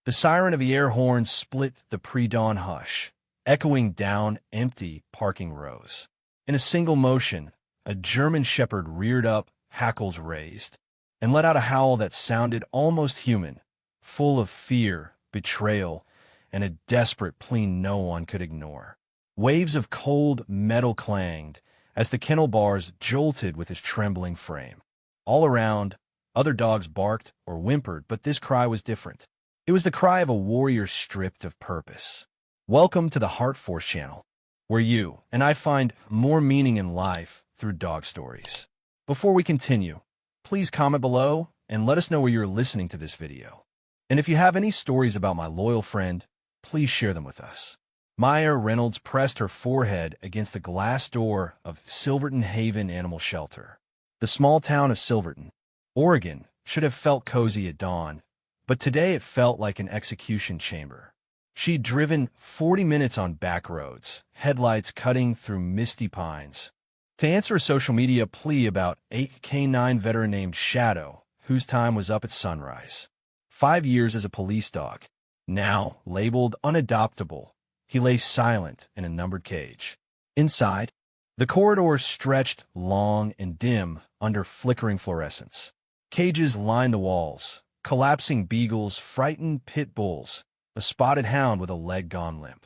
The siren of the air horn split the pre-dawn hush, echoing down empty parking rows. In a single motion, a German shepherd reared up, hackles raised, and let out a howl that sounded almost human, full of fear, betrayal, and a desperate plea no one could ignore. Waves of cold metal clanged as the kennel bars jolted with his trembling frame. All around, other dogs barked or whimpered, but this cry was different. It was the cry of a warrior stripped of purpose. Welcome to the Heart Force channel, where you and I find more meaning in life through dog stories. Before we continue, please comment below and let us know where you're listening to this video. And if you have any stories about my loyal friend, please share them with us. Maya Reynolds pressed her forehead against the glass door of Silverton Haven Animal Shelter. The small town of Silverton, Oregon, should have felt cozy at dawn, but today it felt like an execution chamber. She'd driven 40 minutes on back roads, headlights cutting through misty pines, to answer a social media plea about a K9 veteran named Shadow, whose time was up at sunrise. 5 years as a police dog. Now, labeled unadoptable, he lay silent in a numbered cage. Inside, the corridor stretched long and dim under flickering fluorescence. Cages lined the walls, collapsing beagles, frightened pit bulls, a spotted hound with a leg gone limp.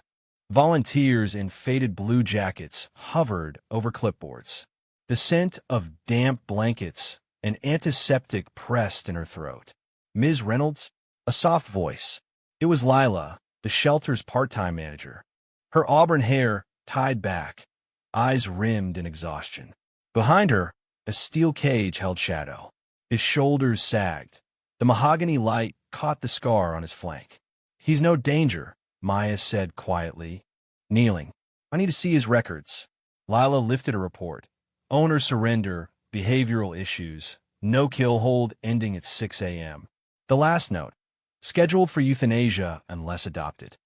Volunteers in faded blue jackets hovered over clipboards. The scent of damp blankets and antiseptic pressed in her throat. Ms. Reynolds? A soft voice. It was Lila, the shelter's part-time manager. Her auburn hair tied back, eyes rimmed in exhaustion. Behind her, a steel cage held Shadow. His shoulders sagged. The mahogany light caught the scar on his flank. He's no danger, Maya said quietly. Kneeling. I need to see his records. Lila lifted a report. Owner surrender, behavioral issues, no kill hold ending at 6 a.m. The last note. Scheduled for euthanasia unless adopted.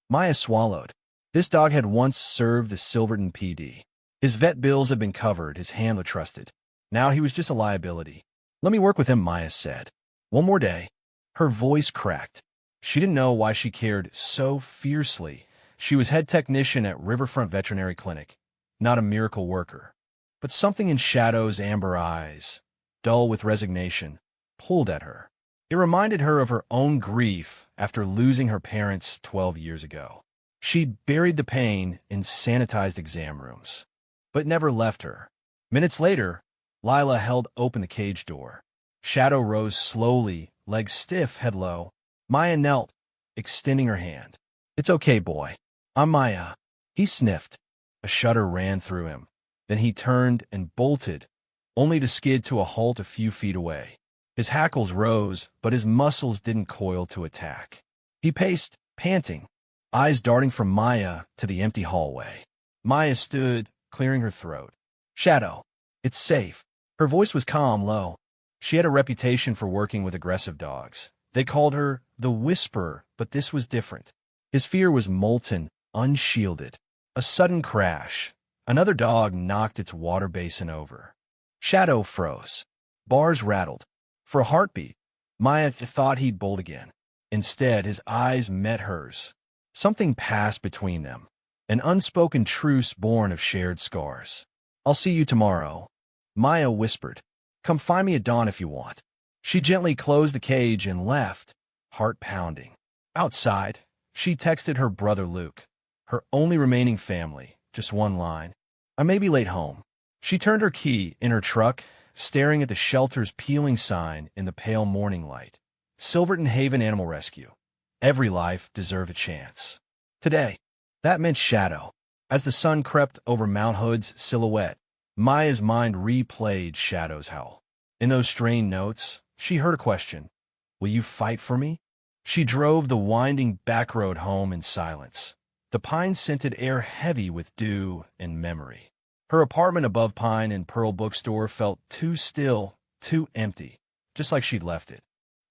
Maya swallowed. This dog had once served the Silverton PD. His vet bills had been covered, his handler trusted. Now he was just a liability. Let me work with him, Maya said. One more day. Her voice cracked. She didn't know why she cared so fiercely. She was head technician at Riverfront Veterinary Clinic, not a miracle worker. But something in Shadow's amber eyes, dull with resignation, pulled at her. It reminded her of her own grief after losing her parents 12 years ago. She'd buried the pain in sanitized exam rooms, but never left her. Minutes later, Lila held open the cage door. Shadow rose slowly, legs stiff, head low. Maya knelt, extending her hand. It's okay, boy. I'm Maya. He sniffed. A shudder ran through him. Then he turned and bolted, only to skid to a halt a few feet away. His hackles rose, but his muscles didn't coil to attack. He paced, panting, eyes darting from Maya to the empty hallway. Maya stood, clearing her throat. Shadow, it's safe. Her voice was calm, low. She had a reputation for working with aggressive dogs. They called her the Whisperer, but this was different. His fear was molten, unshielded. A sudden crash. Another dog knocked its water basin over. Shadow froze. Bars rattled. For a heartbeat, Maya thought he'd bolt again. Instead, his eyes met hers. Something passed between them. An unspoken truce born of shared scars. I'll see you tomorrow. Maya whispered. Come find me at dawn if you want. She gently closed the cage and left, heart pounding. Outside, she texted her brother Luke, her only remaining family, just one line. I may be late home. She turned her key in her truck, staring at the shelter's peeling sign in the pale morning light. Silverton Haven Animal Rescue. Every life deserved a chance. Today, that meant Shadow. As the sun crept over Mount Hood's silhouette, Maya's mind replayed Shadow's howl. In those strained notes, she heard a question. Will you fight for me? She drove the winding back road home in silence, the pine-scented air heavy with dew and memory. Her apartment above Pine and Pearl Bookstore felt too still, too empty, just like she'd left it.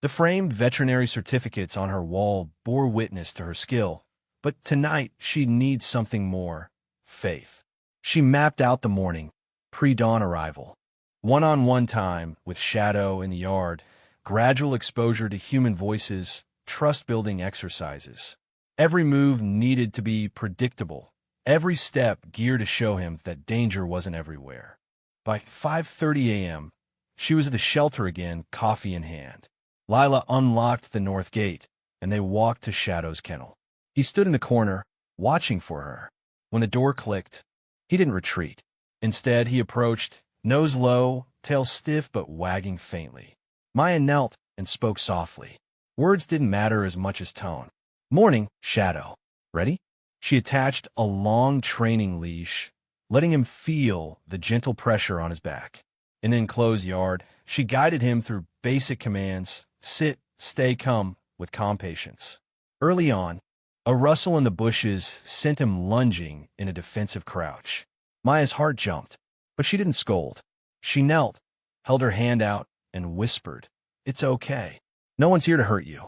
The framed veterinary certificates on her wall bore witness to her skill, but tonight she'd need something more. Faith. She mapped out the morning, pre-dawn arrival. One-on-one time with Shadow in the yard, gradual exposure to human voices, trust-building exercises. Every move needed to be predictable, every step geared to show him that danger wasn't everywhere. By 5:30 a.m., she was at the shelter again, coffee in hand. Lila unlocked the north gate, and they walked to Shadow's kennel. He stood in the corner, watching for her. When the door clicked, he didn't retreat. Instead, he approached, nose low, tail stiff but wagging faintly. Maya knelt and spoke softly. Words didn't matter as much as tone. "Morning, Shadow. Ready?" She attached a long training leash, letting him feel the gentle pressure on his back. In the enclosed yard, she guided him through basic commands: sit, stay, come, with calm patience. Early on, a rustle in the bushes sent him lunging in a defensive crouch. Maya's heart jumped, but she didn't scold. She knelt, held her hand out, and whispered, "It's okay. No one's here to hurt you."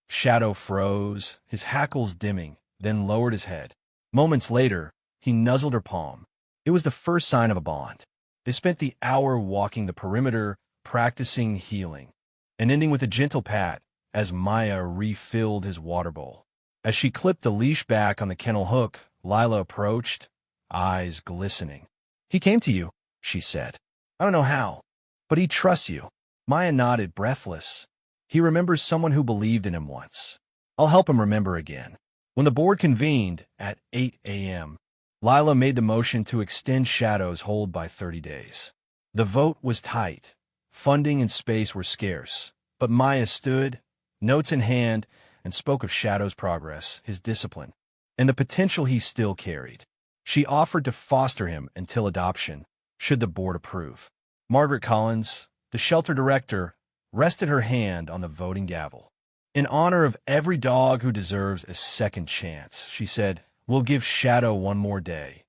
Shadow froze, his hackles dimming, then lowered his head. Moments later, he nuzzled her palm. It was the first sign of a bond. They spent the hour walking the perimeter, practicing healing, and ending with a gentle pat as Maya refilled his water bowl. As she clipped the leash back on the kennel hook, Lila approached, eyes glistening. "He came to you," she said. "I don't know how, but he trusts you." Maya nodded, breathless. He remembers someone who believed in him once. I'll help him remember again. When the board convened at 8 a.m., Lila made the motion to extend Shadow's hold by 30 days. The vote was tight. Funding and space were scarce, but Maya stood, notes in hand, and spoke of Shadow's progress, his discipline, and the potential he still carried. She offered to foster him until adoption, should the board approve. Margaret Collins, the shelter director, rested her hand on the voting gavel. "In honor of every dog who deserves a second chance," she said, "we'll give Shadow one more day.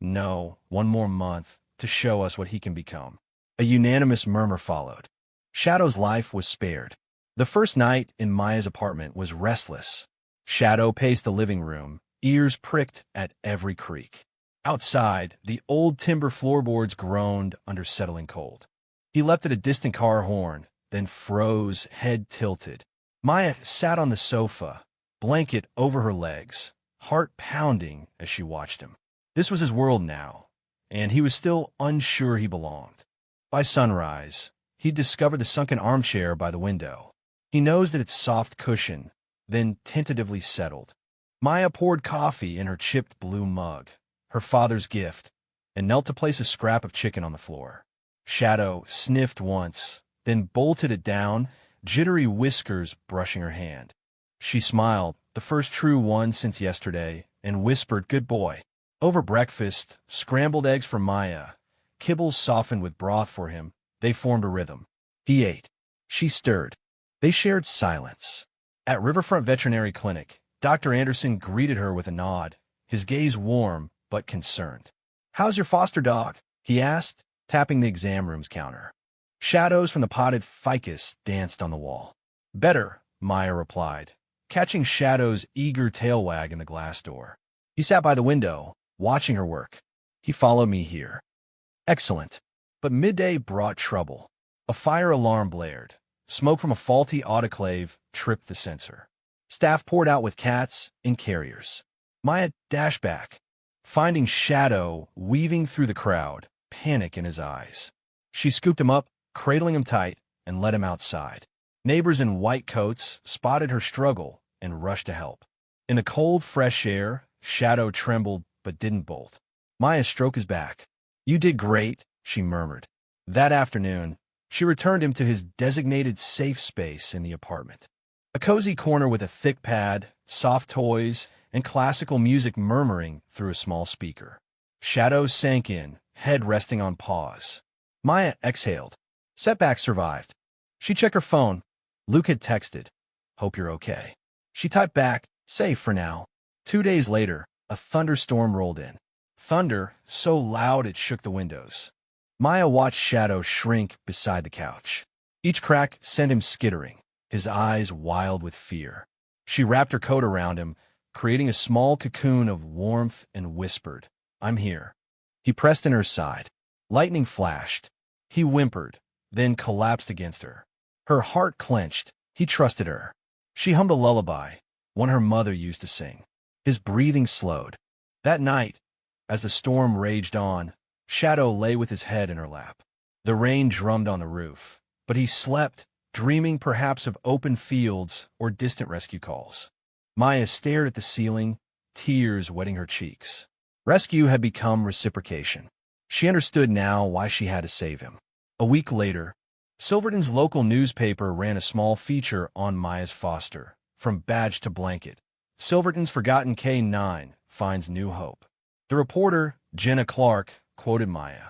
No, one more month to show us what he can become." A unanimous murmur followed. Shadow's life was spared. The first night in Maya's apartment was restless. Shadow paced the living room, ears pricked at every creak. Outside, the old timber floorboards groaned under settling cold. He leapt at a distant car horn, then froze, head tilted. Maya sat on the sofa, blanket over her legs, heart pounding as she watched him. This was his world now, and he was still unsure he belonged. By sunrise, he discovered the sunken armchair by the window. He nosed at its soft cushion, then tentatively settled. Maya poured coffee in her chipped blue mug, her father's gift, and knelt to place a scrap of chicken on the floor. Shadow sniffed once, then bolted it down, jittery whiskers brushing her hand. She smiled, the first true one since yesterday, and whispered, "Good boy." Over breakfast, scrambled eggs for Maya, kibbles softened with broth for him, they formed a rhythm. He ate. She stirred. They shared silence. At Riverfront Veterinary Clinic, Dr. Anderson greeted her with a nod, his gaze warm but concerned. "How's your foster dog?" he asked, tapping the exam room's counter. Shadows from the potted ficus danced on the wall. "Better," Maya replied, catching Shadow's eager tail wag in the glass door. He sat by the window, watching her work. "He followed me here." "Excellent." But midday brought trouble. A fire alarm blared. Smoke from a faulty autoclave tripped the sensor. Staff poured out with cats and carriers. Maya dashed back, finding Shadow weaving through the crowd, panic in his eyes. She scooped him up, cradling him tight, and led him outside. Neighbors in white coats spotted her struggle and rushed to help. In the cold, fresh air, Shadow trembled but didn't bolt. Maya stroked his back. "You did great," she murmured. That afternoon, she returned him to his designated safe space in the apartment. A cozy corner with a thick pad, soft toys, and classical music murmuring through a small speaker. Shadow sank in, head resting on paws. Maya exhaled. Setback survived. She checked her phone. Luke had texted, "Hope you're okay." She typed back, "Safe for now." 2 days later, a thunderstorm rolled in. Thunder so loud it shook the windows. Maya watched Shadow shrink beside the couch. Each crack sent him skittering, his eyes wild with fear. She wrapped her coat around him, creating a small cocoon of warmth, and whispered, "I'm here." He pressed in her side. Lightning flashed. He whimpered, then collapsed against her. Her heart clenched. He trusted her. She hummed a lullaby, one her mother used to sing. His breathing slowed. That night, as the storm raged on, Shadow lay with his head in her lap. The rain drummed on the roof, but he slept, dreaming perhaps of open fields or distant rescue calls. Maya stared at the ceiling, tears wetting her cheeks. Rescue had become reciprocation. She understood now why she had to save him. A week later, Silverton's local newspaper ran a small feature on Maya's foster. From badge to blanket, Silverton's forgotten K-9 finds new hope. The reporter, Jenna Clark, quoted Maya.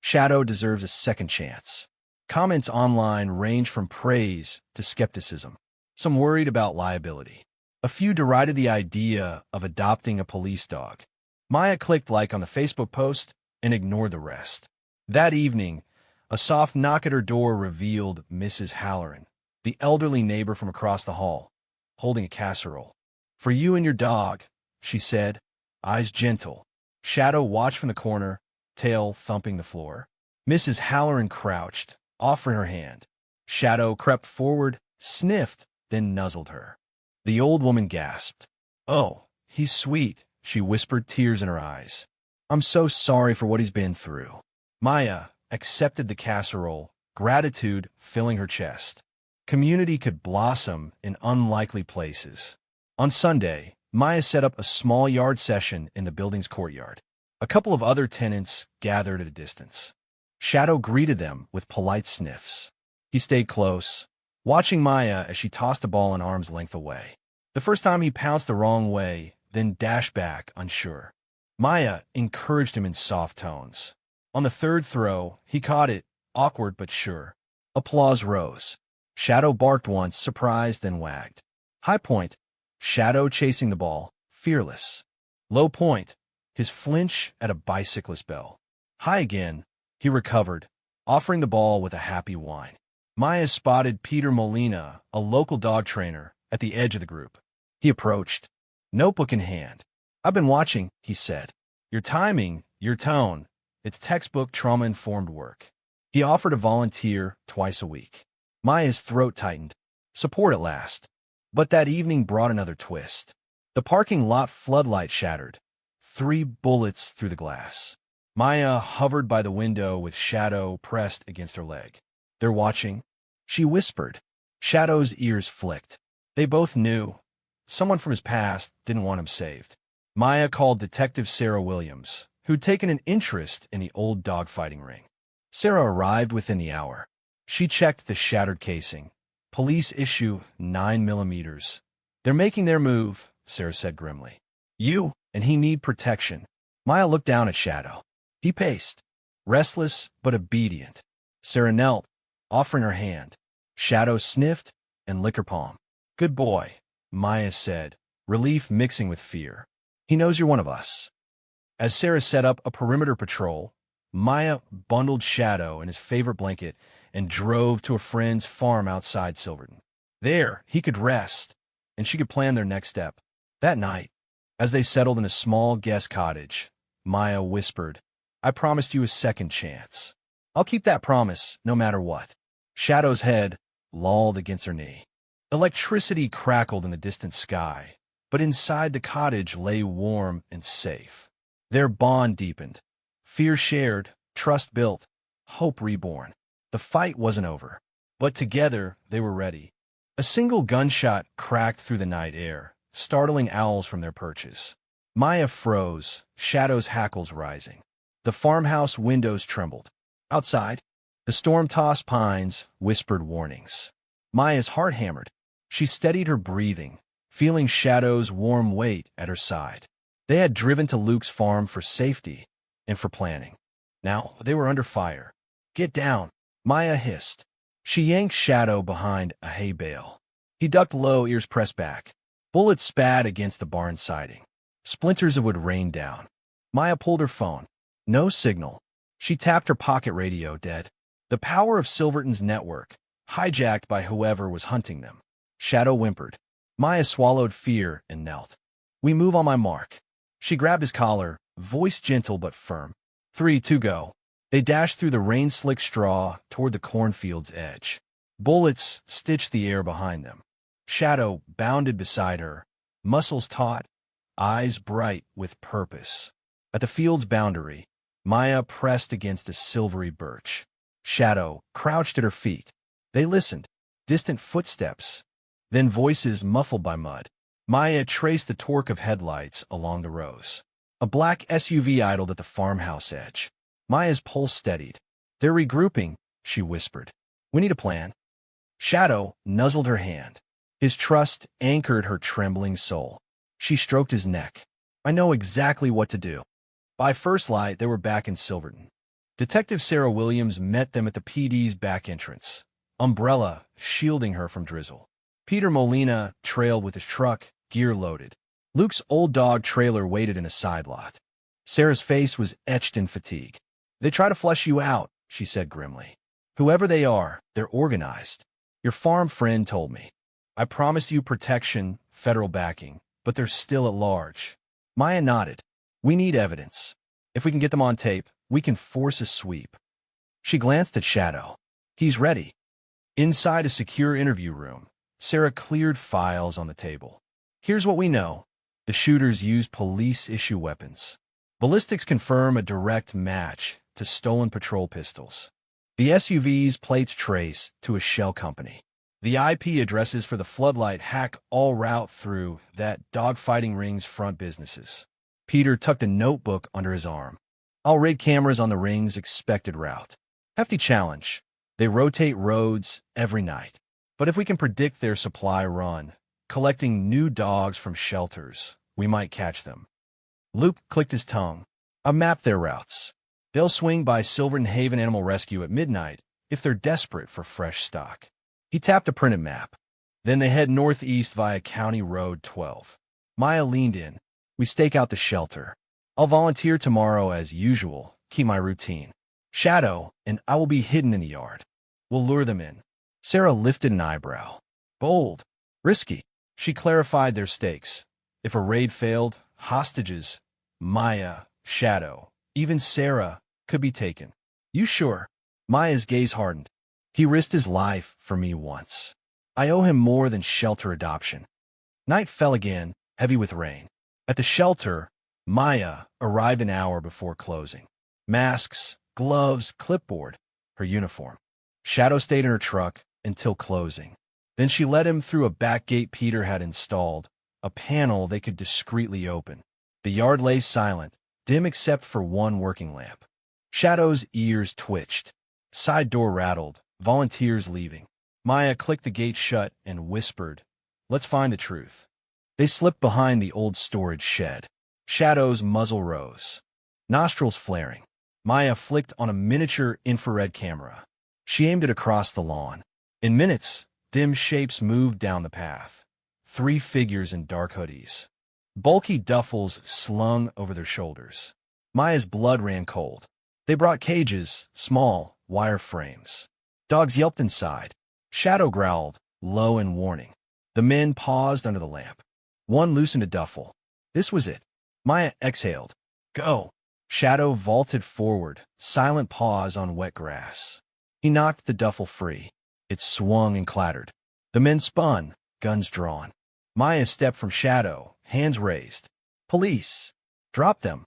Shadow deserves a second chance. Comments online range from praise to skepticism. Some worried about liability. A few derided the idea of adopting a police dog. Maya clicked like on the Facebook post and ignored the rest. That evening, a soft knock at her door revealed Mrs. Halloran, the elderly neighbor from across the hall, holding a casserole. "For you and your dog," she said, eyes gentle. Shadow watched from the corner, tail thumping the floor. Mrs. Halloran crouched, offering her hand. Shadow crept forward, sniffed, then nuzzled her. The old woman gasped. "Oh, he's sweet," she whispered, tears in her eyes. "I'm so sorry for what he's been through." Maya accepted the casserole, gratitude filling her chest. Community could blossom in unlikely places. On Sunday, Maya set up a small yard session in the building's courtyard. A couple of other tenants gathered at a distance. Shadow greeted them with polite sniffs. He stayed close, watching Maya as she tossed the ball an arm's length away. The first time he pounced the wrong way, then dashed back, unsure. Maya encouraged him in soft tones. On the third throw, he caught it, awkward but sure. Applause rose. Shadow barked once, surprised, then wagged. High point, Shadow chasing the ball, fearless. Low point, his flinch at a bicyclist bell. High again, he recovered, offering the ball with a happy whine. Maya spotted Peter Molina, a local dog trainer, at the edge of the group. He approached, notebook in hand. "I've been watching," he said. "Your timing, your tone, it's textbook trauma-informed work." He offered to volunteer twice a week. Maya's throat tightened. Support at last. But that evening brought another twist. The parking lot floodlight shattered. 3 bullets through the glass. Maya hovered by the window with Shadow pressed against her leg. "They're watching," she whispered. Shadow's ears flicked. They both knew. Someone from his past didn't want him saved. Maya called Detective Sarah Williams, who'd taken an interest in the old dogfighting ring. Sarah arrived within the hour. She checked the shattered casing. Police issue 9mm. "They're making their move," Sarah said grimly. "You and he need protection." Maya looked down at Shadow. He paced, restless but obedient. Sarah knelt, offering her hand. Shadow sniffed and licked her palm. "Good boy," Maya said, relief mixing with fear. "He knows you're one of us." As Sarah set up a perimeter patrol, Maya bundled Shadow in his favorite blanket and drove to a friend's farm outside Silverton. There, he could rest, and she could plan their next step. That night, as they settled in a small guest cottage, Maya whispered, "I promised you a second chance. I'll keep that promise, no matter what." Shadow's head lolled against her knee. Electricity crackled in the distant sky, but inside the cottage lay warm and safe. Their bond deepened. Fear shared, trust built, hope reborn. The fight wasn't over, but together they were ready. A single gunshot cracked through the night air, startling owls from their perches. Maya froze, Shadow's hackles rising. The farmhouse windows trembled. Outside, the storm-tossed pines whispered warnings. Maya's heart hammered. She steadied her breathing, feeling Shadow's warm weight at her side. They had driven to Luke's farm for safety and for planning. Now they were under fire. "Get down," Maya hissed. She yanked Shadow behind a hay bale. He ducked low, ears pressed back. Bullets spat against the barn siding. Splinters of wood rained down. Maya pulled her phone. No signal. She tapped her pocket radio, dead. The power of Silverton's network, hijacked by whoever was hunting them. Shadow whimpered. Maya swallowed fear and knelt. "We move on my mark." She grabbed his collar, voice gentle but firm. 3, 2, go. They dashed through the rain-slicked straw toward the cornfield's edge. Bullets stitched the air behind them. Shadow bounded beside her, muscles taut, eyes bright with purpose. At the field's boundary, Maya pressed against a silvery birch. Shadow crouched at her feet. They listened. Distant footsteps, then voices muffled by mud. Maya traced the torque of headlights along the rows. A black SUV idled at the farmhouse edge. Maya's pulse steadied. "They're regrouping," she whispered. "We need a plan." Shadow nuzzled her hand. His trust anchored her trembling soul. She stroked his neck. "I know exactly what to do." By first light, they were back in Silverton. Detective Sarah Williams met them at the PD's back entrance, umbrella shielding her from drizzle. Peter Molina trailed with his truck, gear loaded. Luke's old dog trailer waited in a side lot. Sarah's face was etched in fatigue. "They try to flush you out," she said grimly. "Whoever they are, they're organized. Your farm friend told me. I promised you protection, federal backing, but they're still at large." Maya nodded. "We need evidence. If we can get them on tape, we can force a sweep." She glanced at Shadow. "He's ready." Inside a secure interview room, Sarah cleared files on the table. "Here's what we know. The shooters used police-issue weapons. Ballistics confirm a direct match to stolen patrol pistols. The SUV's plates trace to a shell company. The IP addresses for the Floodlight hack all route through that dogfighting ring's front businesses." Peter tucked a notebook under his arm. "I'll rig cameras on the ring's expected route. Hefty challenge. They rotate roads every night. But if we can predict their supply run, collecting new dogs from shelters, we might catch them." Luke clicked his tongue. "I mapped their routes. They'll swing by Silverton Haven Animal Rescue at midnight if they're desperate for fresh stock." He tapped a printed map. "Then they head northeast via County Road 12. Maya leaned in. "We stake out the shelter. I'll volunteer tomorrow as usual, keep my routine. Shadow and I will be hidden in the yard. We'll lure them in." Sarah lifted an eyebrow. "Bold. Risky." She clarified their stakes. If a raid failed, hostages, Maya, Shadow, even Sarah, could be taken. "You sure?" Maya's gaze hardened. "He risked his life for me once. I owe him more than shelter adoption." Night fell again, heavy with rain. At the shelter, Maya arrived an hour before closing. Masks, gloves, clipboard, her uniform. Shadow stayed in her truck until closing. Then she led him through a back gate Peter had installed, a panel they could discreetly open. The yard lay silent, dim except for one working lamp. Shadow's ears twitched. Side door rattled, volunteers leaving. Maya clicked the gate shut and whispered, "Let's find the truth." They slipped behind the old storage shed. Shadow's muzzle rose, nostrils flaring. Maya flicked on a miniature infrared camera. She aimed it across the lawn. In minutes, dim shapes moved down the path. 3 figures in dark hoodies. Bulky duffels slung over their shoulders. Maya's blood ran cold. They brought cages, small, wire frames. Dogs yelped inside. Shadow growled, low in warning. The men paused under the lamp. One loosened a duffel. This was it. Maya exhaled. "Go." Shadow vaulted forward, silent paws on wet grass. He knocked the duffel free. It swung and clattered. The men spun, guns drawn. Maya stepped from Shadow, hands raised. "Police! Drop them!"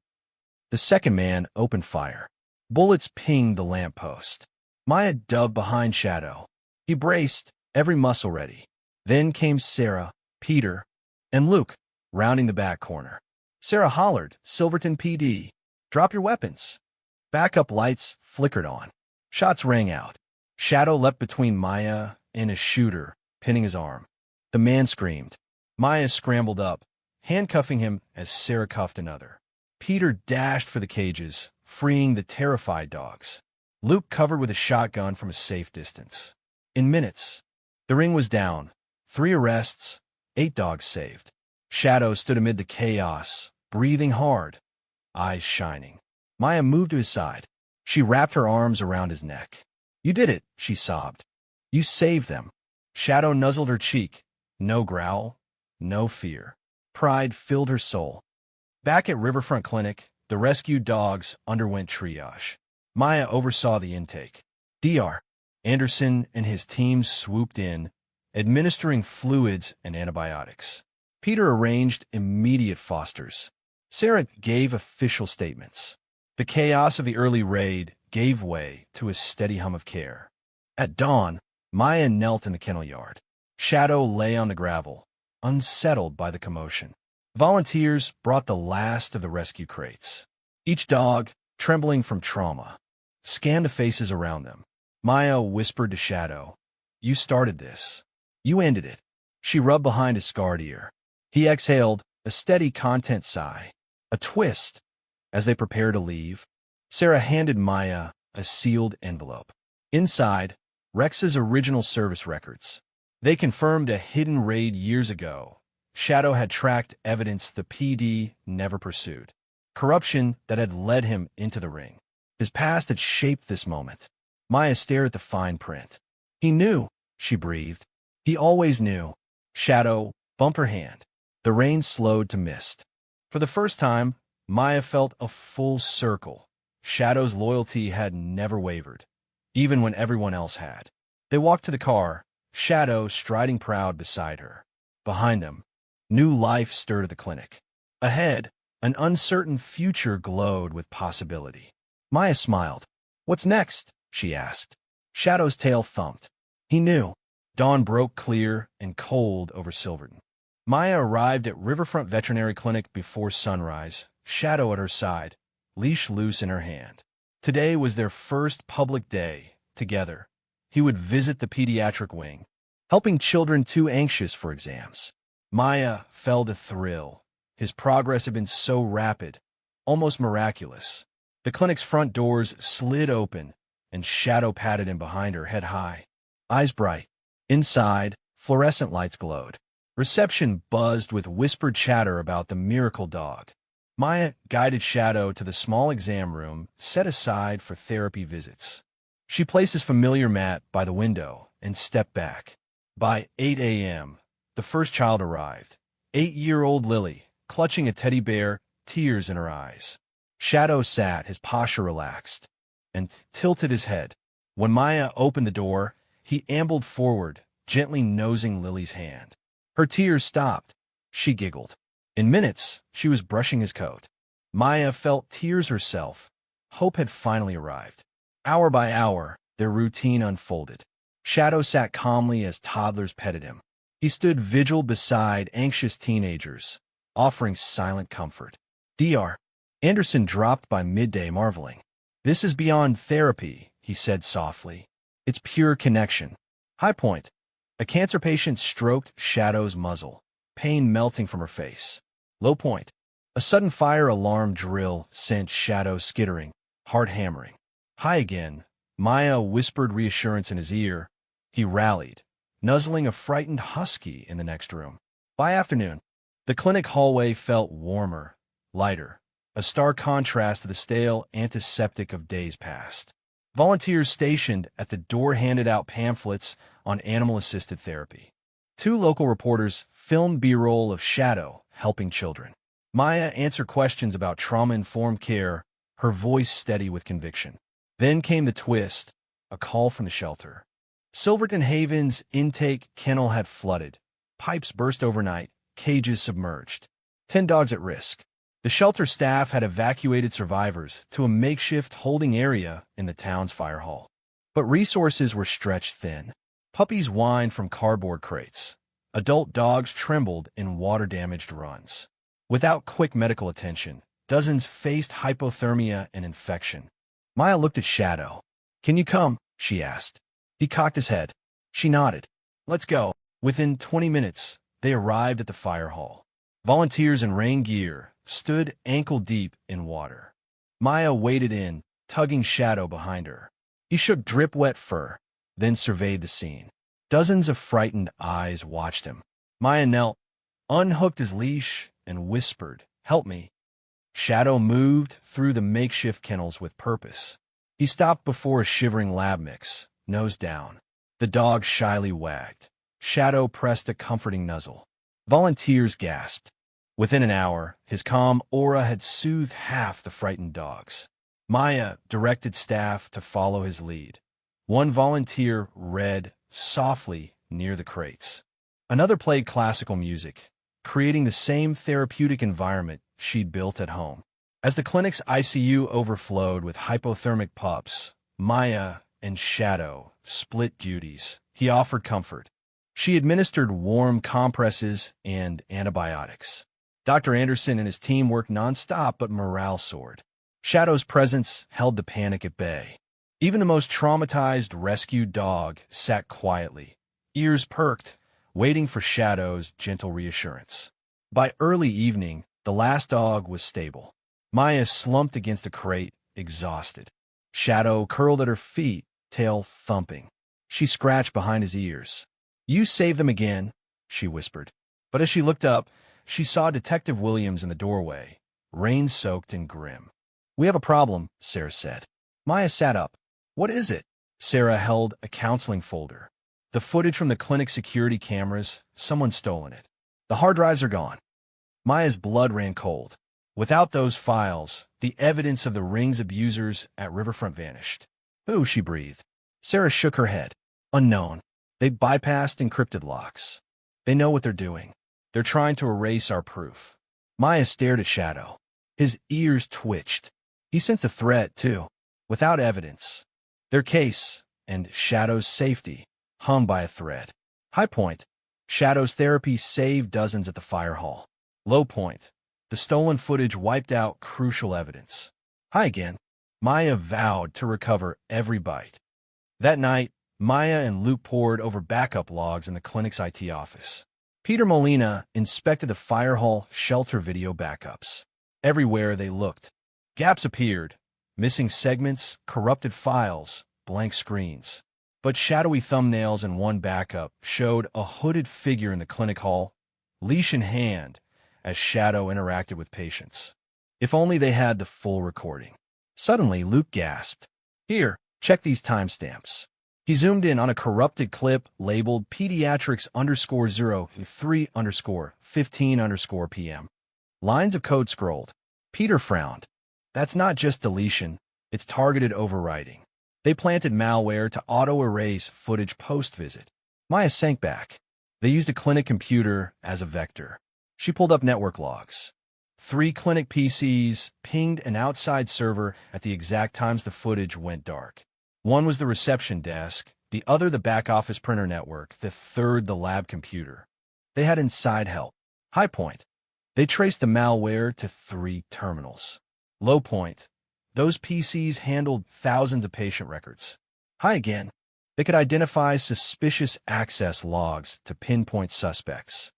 The second man opened fire. Bullets pinged the lamppost. Maya dove behind Shadow. He braced, every muscle ready. Then came Sarah, Peter, and Luke, rounding the back corner. Sarah hollered, "Silverton PD, drop your weapons." Backup lights flickered on. Shots rang out. Shadow leapt between Maya and a shooter, pinning his arm. The man screamed. Maya scrambled up, handcuffing him as Sarah cuffed another. Peter dashed for the cages, freeing the terrified dogs. Luke covered with a shotgun from a safe distance. In minutes, the ring was down. 3 arrests, 8 dogs saved. Shadow stood amid the chaos, breathing hard, eyes shining. Maya moved to his side. She wrapped her arms around his neck. "You did it," she sobbed. "You saved them." Shadow nuzzled her cheek. No growl, no fear. Pride filled her soul. Back at Riverfront Clinic, the rescued dogs underwent triage. Maya oversaw the intake. Dr. Anderson and his team swooped in, administering fluids and antibiotics. Peter arranged immediate fosters. Sarah gave official statements. The chaos of the early raid gave way to a steady hum of care. At dawn, Maya knelt in the kennel yard. Shadow lay on the gravel, unsettled by the commotion. Volunteers brought the last of the rescue crates. Each dog, trembling from trauma, scanned the faces around them. Maya whispered to Shadow, "You started this. You ended it." She rubbed behind his scarred ear. He exhaled, a steady content sigh. A twist. As they prepared to leave, Sarah handed Maya a sealed envelope. Inside, Rex's original service records. They confirmed a hidden raid years ago. Shadow had tracked evidence the PD never pursued. Corruption that had led him into the ring. His past had shaped this moment. Maya stared at the fine print. He knew, she breathed. He always knew. Shadow bumped her hand. The rain slowed to mist. For the first time, Maya felt a full circle. Shadow's loyalty had never wavered, even when everyone else had. They walked to the car, Shadow striding proud beside her. Behind them, new life stirred at the clinic. Ahead, an uncertain future glowed with possibility. Maya smiled. "What's next?" she asked. Shadow's tail thumped. He knew. Dawn broke clear and cold over Silverton. Maya arrived at Riverfront Veterinary Clinic before sunrise, Shadow at her side, leash loose in her hand. Today was their first public day together. He would visit the pediatric wing, helping children too anxious for exams. Maya felt a thrill. His progress had been so rapid, almost miraculous. The clinic's front doors slid open, and Shadow patted him behind her, head high, eyes bright. Inside, fluorescent lights glowed. Reception buzzed with whispered chatter about the miracle dog. Maya guided Shadow to the small exam room set aside for therapy visits. She placed his familiar mat by the window and stepped back. By 8 a.m., the first child arrived. 8-year-old Lily, clutching a teddy bear, tears in her eyes. Shadow sat, his posture relaxed, and tilted his head. When Maya opened the door, he ambled forward, gently nosing Lily's hand. Her tears stopped. She giggled. In minutes, she was brushing his coat. Maya felt tears herself. Hope had finally arrived. Hour by hour, their routine unfolded. Shadow sat calmly as toddlers petted him. He stood vigil beside anxious teenagers, offering silent comfort. Dr. Anderson dropped by midday, marveling. "This is beyond therapy," he said softly. "It's pure connection." High point. A cancer patient stroked Shadow's muzzle, pain melting from her face. Low point. A sudden fire alarm drill sent Shadow skittering, heart hammering. High again. Maya whispered reassurance in his ear. He rallied, nuzzling a frightened husky in the next room. By afternoon, the clinic hallway felt warmer, lighter, a stark contrast to the stale antiseptic of days past. Volunteers stationed at the door handed out pamphlets on animal-assisted therapy. 2 local reporters filmed B-roll of Shadow helping children. Maya answered questions about trauma-informed care, her voice steady with conviction. Then came the twist, a call from the shelter. Silverton Haven's intake kennel had flooded. Pipes burst overnight, cages submerged. 10 dogs at risk. The shelter staff had evacuated survivors to a makeshift holding area in the town's fire hall. But resources were stretched thin. Puppies whined from cardboard crates. Adult dogs trembled in water-damaged runs. Without quick medical attention, dozens faced hypothermia and infection. Maya looked at Shadow. "Can you come?" she asked. He cocked his head. She nodded. "Let's go." Within 20 minutes, they arrived at the fire hall. Volunteers in rain gear stood ankle-deep in water. Maya waded in, tugging Shadow behind her. He shook drip-wet fur, then surveyed the scene. Dozens of frightened eyes watched him. Maya knelt, unhooked his leash, and whispered, "Help me." Shadow moved through the makeshift kennels with purpose. He stopped before a shivering lab mix, nose down. The dog shyly wagged. Shadow pressed a comforting nuzzle. Volunteers gasped. Within an hour, his calm aura had soothed half the frightened dogs. Maya directed staff to follow his lead. One volunteer read softly near the crates. Another played classical music, creating the same therapeutic environment she'd built at home. As the clinic's ICU overflowed with hypothermic pups, Maya and Shadow split duties. He offered comfort. She administered warm compresses and antibiotics. Dr. Anderson and his team worked nonstop, but morale soared. Shadow's presence held the panic at bay. Even the most traumatized rescued dog sat quietly, ears perked, waiting for Shadow's gentle reassurance. By early evening, the last dog was stable. Maya slumped against a crate, exhausted. Shadow curled at her feet, tail thumping. She scratched behind his ears. "You saved them again," she whispered. But as she looked up, she saw Detective Williams in the doorway, rain-soaked and grim. "We have a problem," Sarah said. Maya sat up. "What is it?" Sarah held a counseling folder. "The footage from the clinic security cameras, someone's stolen it. The hard drives are gone." Maya's blood ran cold. Without those files, the evidence of the ring's abusers at Riverfront vanished. "Who?" she breathed. Sarah shook her head. "Unknown. They bypassed encrypted locks. They know what they're doing. They're trying to erase our proof." Maya stared at Shadow. His ears twitched. He sensed a threat, too. Without evidence, their case, and Shadow's safety, hung by a thread. High point: Shadow's therapy saved dozens at the fire hall. Low point: the stolen footage wiped out crucial evidence. High again: Maya vowed to recover every bite. That night, Maya and Luke pored over backup logs in the clinic's IT office. Peter Molina inspected the fire hall shelter video backups. Everywhere they looked, gaps appeared: missing segments, corrupted files, blank screens. But shadowy thumbnails in one backup showed a hooded figure in the clinic hall, leash in hand, as Shadow interacted with patients. If only they had the full recording. Suddenly, Luke gasped. "Here, check these timestamps." He zoomed in on a corrupted clip labeled pediatrics_03_15_PM. Lines of code scrolled. Peter frowned. That's not just deletion, it's targeted overwriting. They planted malware to auto-erase footage post-visit. Maya sank back. They used a clinic computer as a vector. She pulled up network logs. 3 clinic PCs pinged an outside server at the exact times the footage went dark. One was the reception desk, the other the back-office printer network, the third the lab computer. They had inside help. High point: they traced the malware to 3 terminals. Low point: those PCs handled thousands of patient records. High again: they could identify suspicious access logs to pinpoint suspects.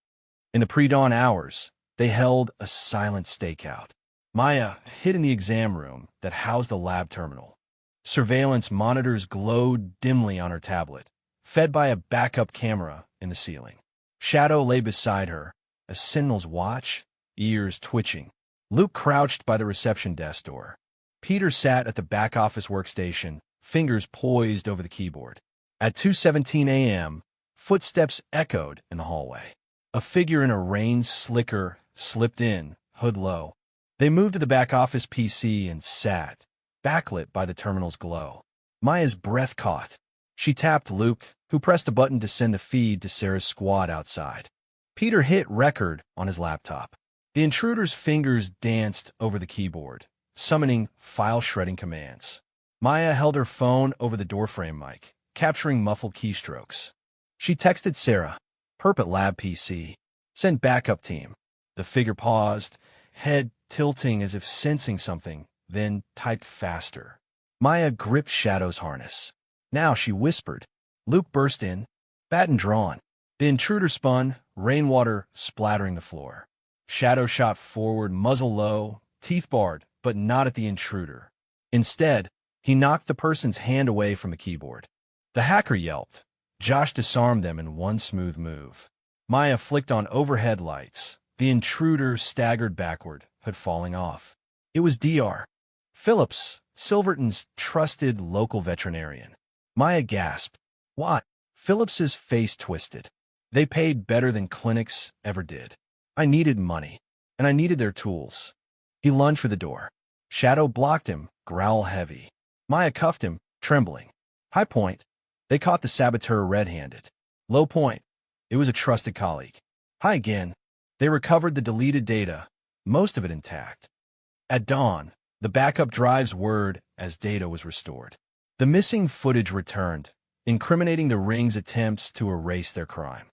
In the pre-dawn hours, they held a silent stakeout. Maya hid in the exam room that housed the lab terminal. Surveillance monitors glowed dimly on her tablet, fed by a backup camera in the ceiling. Shadow lay beside her, a sentinel's watch, ears twitching. Luke crouched by the reception desk door. Peter sat at the back-office workstation, fingers poised over the keyboard. At 2:17 a.m., footsteps echoed in the hallway. A figure in a rain slicker slipped in, hood low. They moved to the back-office PC and sat, backlit by the terminal's glow. Maya's breath caught. She tapped Luke, who pressed a button to send the feed to Sarah's squad outside. Peter hit record on his laptop. The intruder's fingers danced over the keyboard, summoning file-shredding commands. Maya held her phone over the doorframe mic, capturing muffled keystrokes. She texted Sarah, "Perp at lab PC. Send backup team." The figure paused, head tilting as if sensing something, then typed faster. Maya gripped Shadow's harness. "Now," she whispered. Luke burst in, baton drawn. The intruder spun, rainwater splattering the floor. Shadow shot forward, muzzle low, teeth bared, but not at the intruder. Instead, he knocked the person's hand away from the keyboard. The hacker yelped. Josh disarmed them in one smooth move. Maya flicked on overhead lights. The intruder staggered backward, hood falling off. It was Dr. Phillips, Silverton's trusted local veterinarian. Maya gasped. "What?" Phillips's face twisted. "They paid better than clinics ever did. I needed money, and I needed their tools." He lunged for the door. Shadow blocked him, growl heavy. Maya cuffed him, trembling. High point: they caught the saboteur red-handed. Low point. It was a trusted colleague. High again. They recovered the deleted data, most of it intact. At dawn, the backup drive's word as data was restored. The missing footage returned, incriminating the ring's attempts to erase their crime.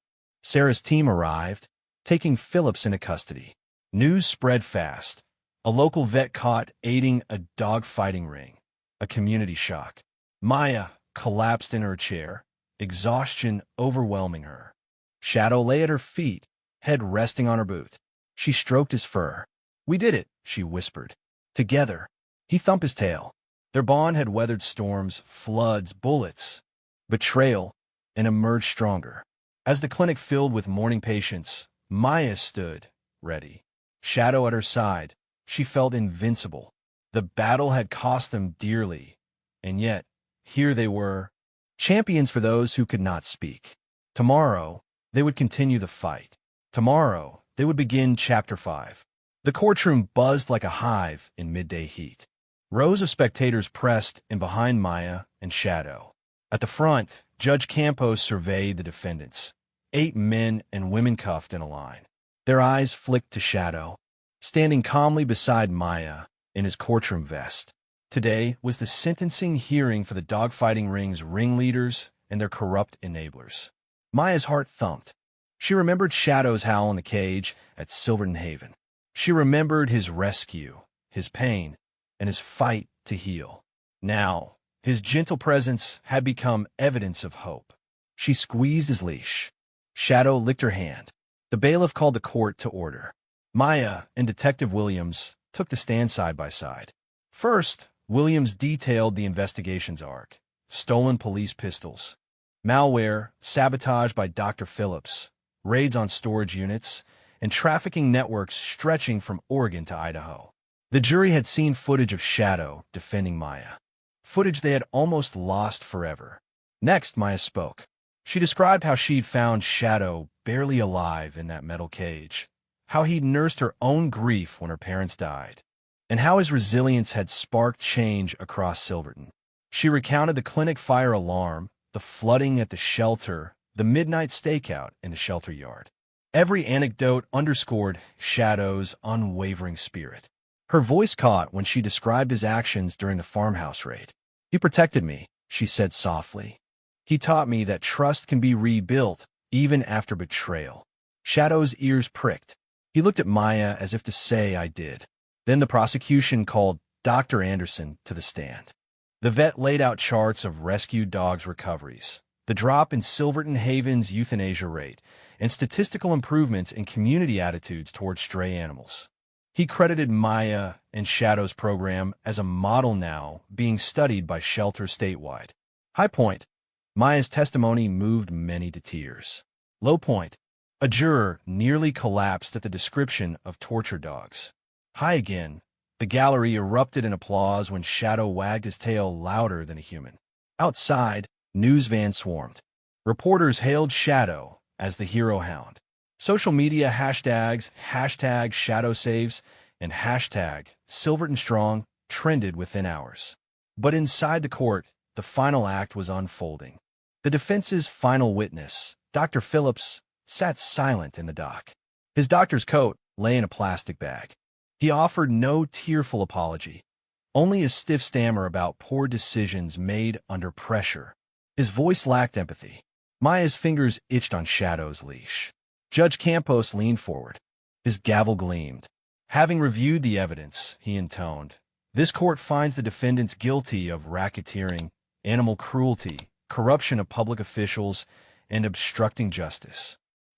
Sarah's team arrived, taking Phillips into custody. News spread fast. A local vet caught aiding a dog-fighting ring. A community shock. Maya collapsed in her chair, exhaustion overwhelming her. Shadow lay at her feet, head resting on her boot. She stroked his fur. "We did it," she whispered. "Together." He thumped his tail. Their bond had weathered storms, floods, bullets, betrayal, and emerged stronger. As the clinic filled with mourning patients, Maya stood, ready. Shadow at her side, she felt invincible. The battle had cost them dearly, and yet, here they were, champions for those who could not speak. Tomorrow, they would continue the fight. Tomorrow, they would begin Chapter 5. The courtroom buzzed like a hive in midday heat. Rows of spectators pressed in behind Maya and Shadow. At the front, Judge Campos surveyed the defendants, 8 men and women cuffed in a line. Their eyes flicked to Shadow, standing calmly beside Maya in his courtroom vest. Today was the sentencing hearing for the dogfighting ring's ringleaders and their corrupt enablers. Maya's heart thumped. She remembered Shadow's howl in the cage at Silverton Haven. She remembered his rescue, his pain, and his fight to heal. Now, his gentle presence had become evidence of hope. She squeezed his leash. Shadow licked her hand. The bailiff called the court to order. Maya and Detective Williams took the stand side by side. First, Williams detailed the investigation's arc: stolen police pistols, malware, sabotage by Dr. Phillips, raids on storage units, and trafficking networks stretching from Oregon to Idaho. The jury had seen footage of Shadow defending Maya, footage they had almost lost forever. Next, Maya spoke. She described how she'd found Shadow barely alive in that metal cage, how he'd nursed her own grief when her parents died, and how his resilience had sparked change across Silverton. She recounted the clinic fire alarm, the flooding at the shelter, the midnight stakeout in the shelter yard. Every anecdote underscored Shadow's unwavering spirit. Her voice caught when she described his actions during the farmhouse raid. "He protected me," she said softly. "He taught me that trust can be rebuilt, even after betrayal." Shadow's ears pricked. He looked at Maya as if to say, "I did." Then the prosecution called Dr. Anderson to the stand. The vet laid out charts of rescued dogs' recoveries, the drop in Silverton Haven's euthanasia rate, and statistical improvements in community attitudes toward stray animals. He credited Maya and Shadow's program as a model now being studied by shelters statewide. High point. Maya's testimony moved many to tears. Low point. A juror nearly collapsed at the description of torture dogs. High again. The gallery erupted in applause when Shadow wagged his tail louder than a human. Outside, news vans swarmed. Reporters hailed Shadow as the hero hound. Social media hashtags, hashtag Shadow Saves, and hashtag Silverton Strong trended within hours. But inside the court, the final act was unfolding. The defense's final witness, Dr. Phillips, sat silent in the dock. His doctor's coat lay in a plastic bag. He offered no tearful apology, only a stiff stammer about poor decisions made under pressure. His voice lacked empathy. Maya's fingers itched on Shadow's leash. Judge Campos leaned forward. His gavel gleamed. "Having reviewed the evidence," he intoned, "this court finds the defendants guilty of racketeering, animal cruelty, corruption of public officials, and obstructing justice."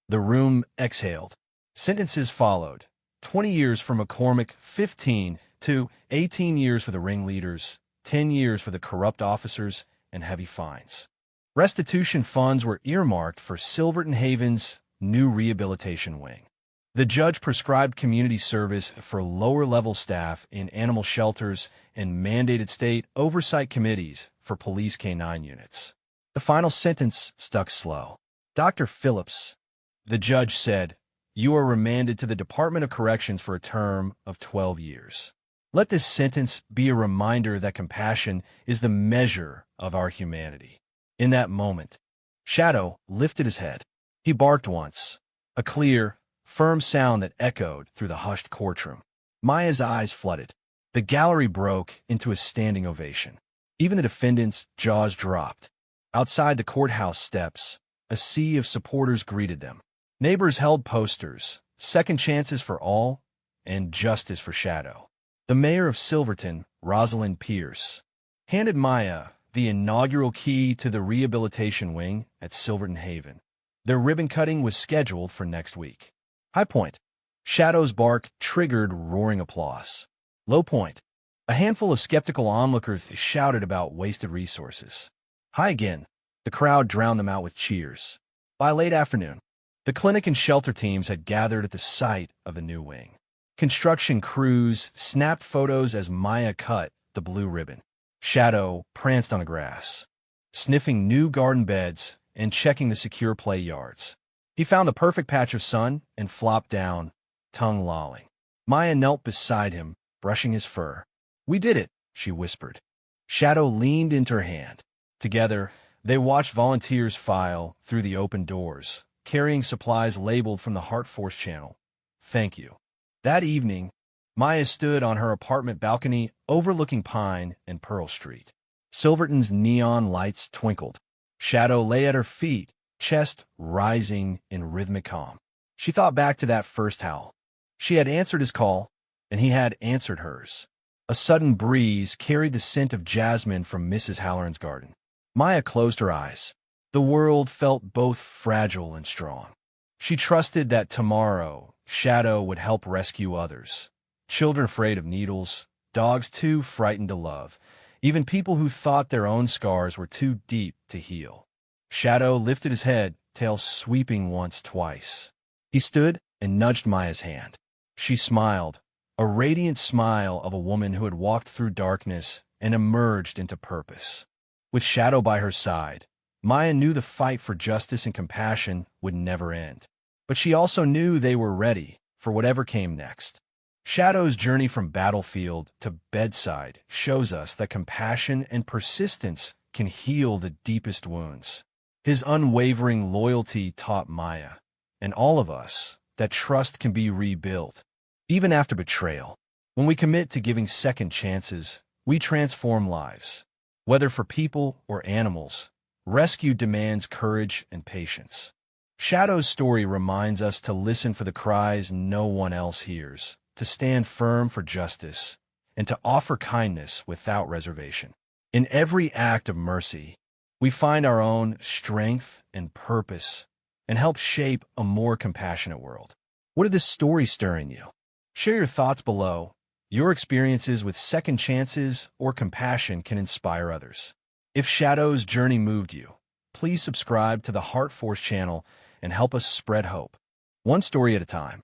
The room exhaled. Sentences followed. 20 years for McCormick, 15 to 18 years for the ringleaders, 10 years for the corrupt officers, and heavy fines. Restitution funds were earmarked for Silverton Haven's new rehabilitation wing. The judge prescribed community service for lower-level staff in animal shelters and mandated state oversight committees for police K-9 units. The final sentence stuck slow. "Dr. Phillips," the judge said, "you are remanded to the Department of Corrections for a term of 12 years. Let this sentence be a reminder that compassion is the measure of our humanity." In that moment, Shadow lifted his head. He barked once, a clear, firm sound that echoed through the hushed courtroom. Maya's eyes flooded. The gallery broke into a standing ovation. Even the defendants' jaws dropped. Outside the courthouse steps, a sea of supporters greeted them. Neighbors held posters, second chances for all, and justice for Shadow. The mayor of Silverton, Rosalind Pierce, handed Maya the inaugural key to the rehabilitation wing at Silverton Haven. Their ribbon cutting was scheduled for next week. High point. Shadow's bark triggered roaring applause. Low point. A handful of skeptical onlookers shouted about wasted resources. High again. The crowd drowned them out with cheers. By late afternoon, the clinic and shelter teams had gathered at the site of the new wing. Construction crews snapped photos as Maya cut the blue ribbon. Shadow pranced on the grass, sniffing new garden beds and checking the secure play yards. He found the perfect patch of sun and flopped down, tongue lolling. Maya knelt beside him, brushing his fur. "We did it," she whispered. Shadow leaned into her hand. Together, they watched volunteers file through the open doors, carrying supplies labeled from the Heart Force channel. "Thank you." That evening, Maya stood on her apartment balcony overlooking Pine and Pearl Street. Silverton's neon lights twinkled. Shadow lay at her feet, chest rising in rhythmic calm. She thought back to that first howl. She had answered his call, and he had answered hers. A sudden breeze carried the scent of jasmine from Mrs. Halloran's garden. Maya closed her eyes. The world felt both fragile and strong. She trusted that tomorrow, Shadow would help rescue others. Children afraid of needles, dogs too frightened to love, even people who thought their own scars were too deep to heal. Shadow lifted his head, tail sweeping once, twice. He stood and nudged Maya's hand. She smiled, a radiant smile of a woman who had walked through darkness and emerged into purpose. With Shadow by her side, Maya knew the fight for justice and compassion would never end. But she also knew they were ready for whatever came next. Shadow's journey from battlefield to bedside shows us that compassion and persistence can heal the deepest wounds. His unwavering loyalty taught Maya, and all of us, that trust can be rebuilt, even after betrayal. When we commit to giving second chances, we transform lives. Whether for people or animals, rescue demands courage and patience. Shadow's story reminds us to listen for the cries no one else hears, to stand firm for justice, and to offer kindness without reservation. In every act of mercy, we find our own strength and purpose and help shape a more compassionate world. What did this story stir in you? Share your thoughts below. Your experiences with second chances or compassion can inspire others. If Shadow's journey moved you, please subscribe to the Heart Force channel and help us spread hope, one story at a time.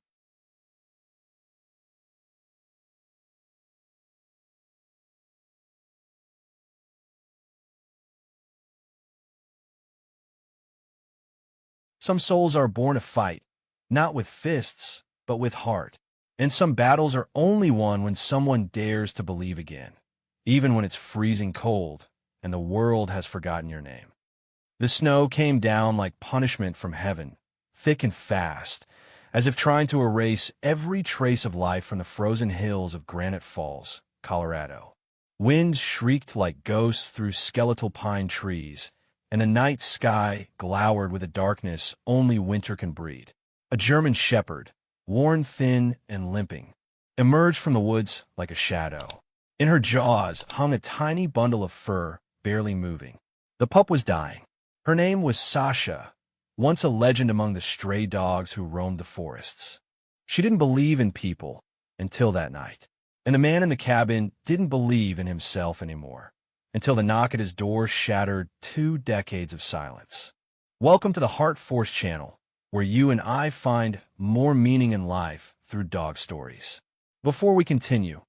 Some souls are born to fight, not with fists, but with heart. And some battles are only won when someone dares to believe again, even when it's freezing cold and the world has forgotten your name. The snow came down like punishment from heaven, thick and fast, as if trying to erase every trace of life from the frozen hills of Granite Falls, Colorado. Winds shrieked like ghosts through skeletal pine trees, and the night sky glowered with a darkness only winter can breed. A German shepherd, worn thin and limping, emerged from the woods like a shadow. In her jaws hung a tiny bundle of fur, barely moving. The pup was dying. Her name was Sasha, once a legend among the stray dogs who roamed the forests. She didn't believe in people until that night, and the man in the cabin didn't believe in himself anymore, until the knock at his door shattered 2 decades of silence. Welcome to the Heart Force channel, where you and I find more meaning in life through dog stories. Before we continue,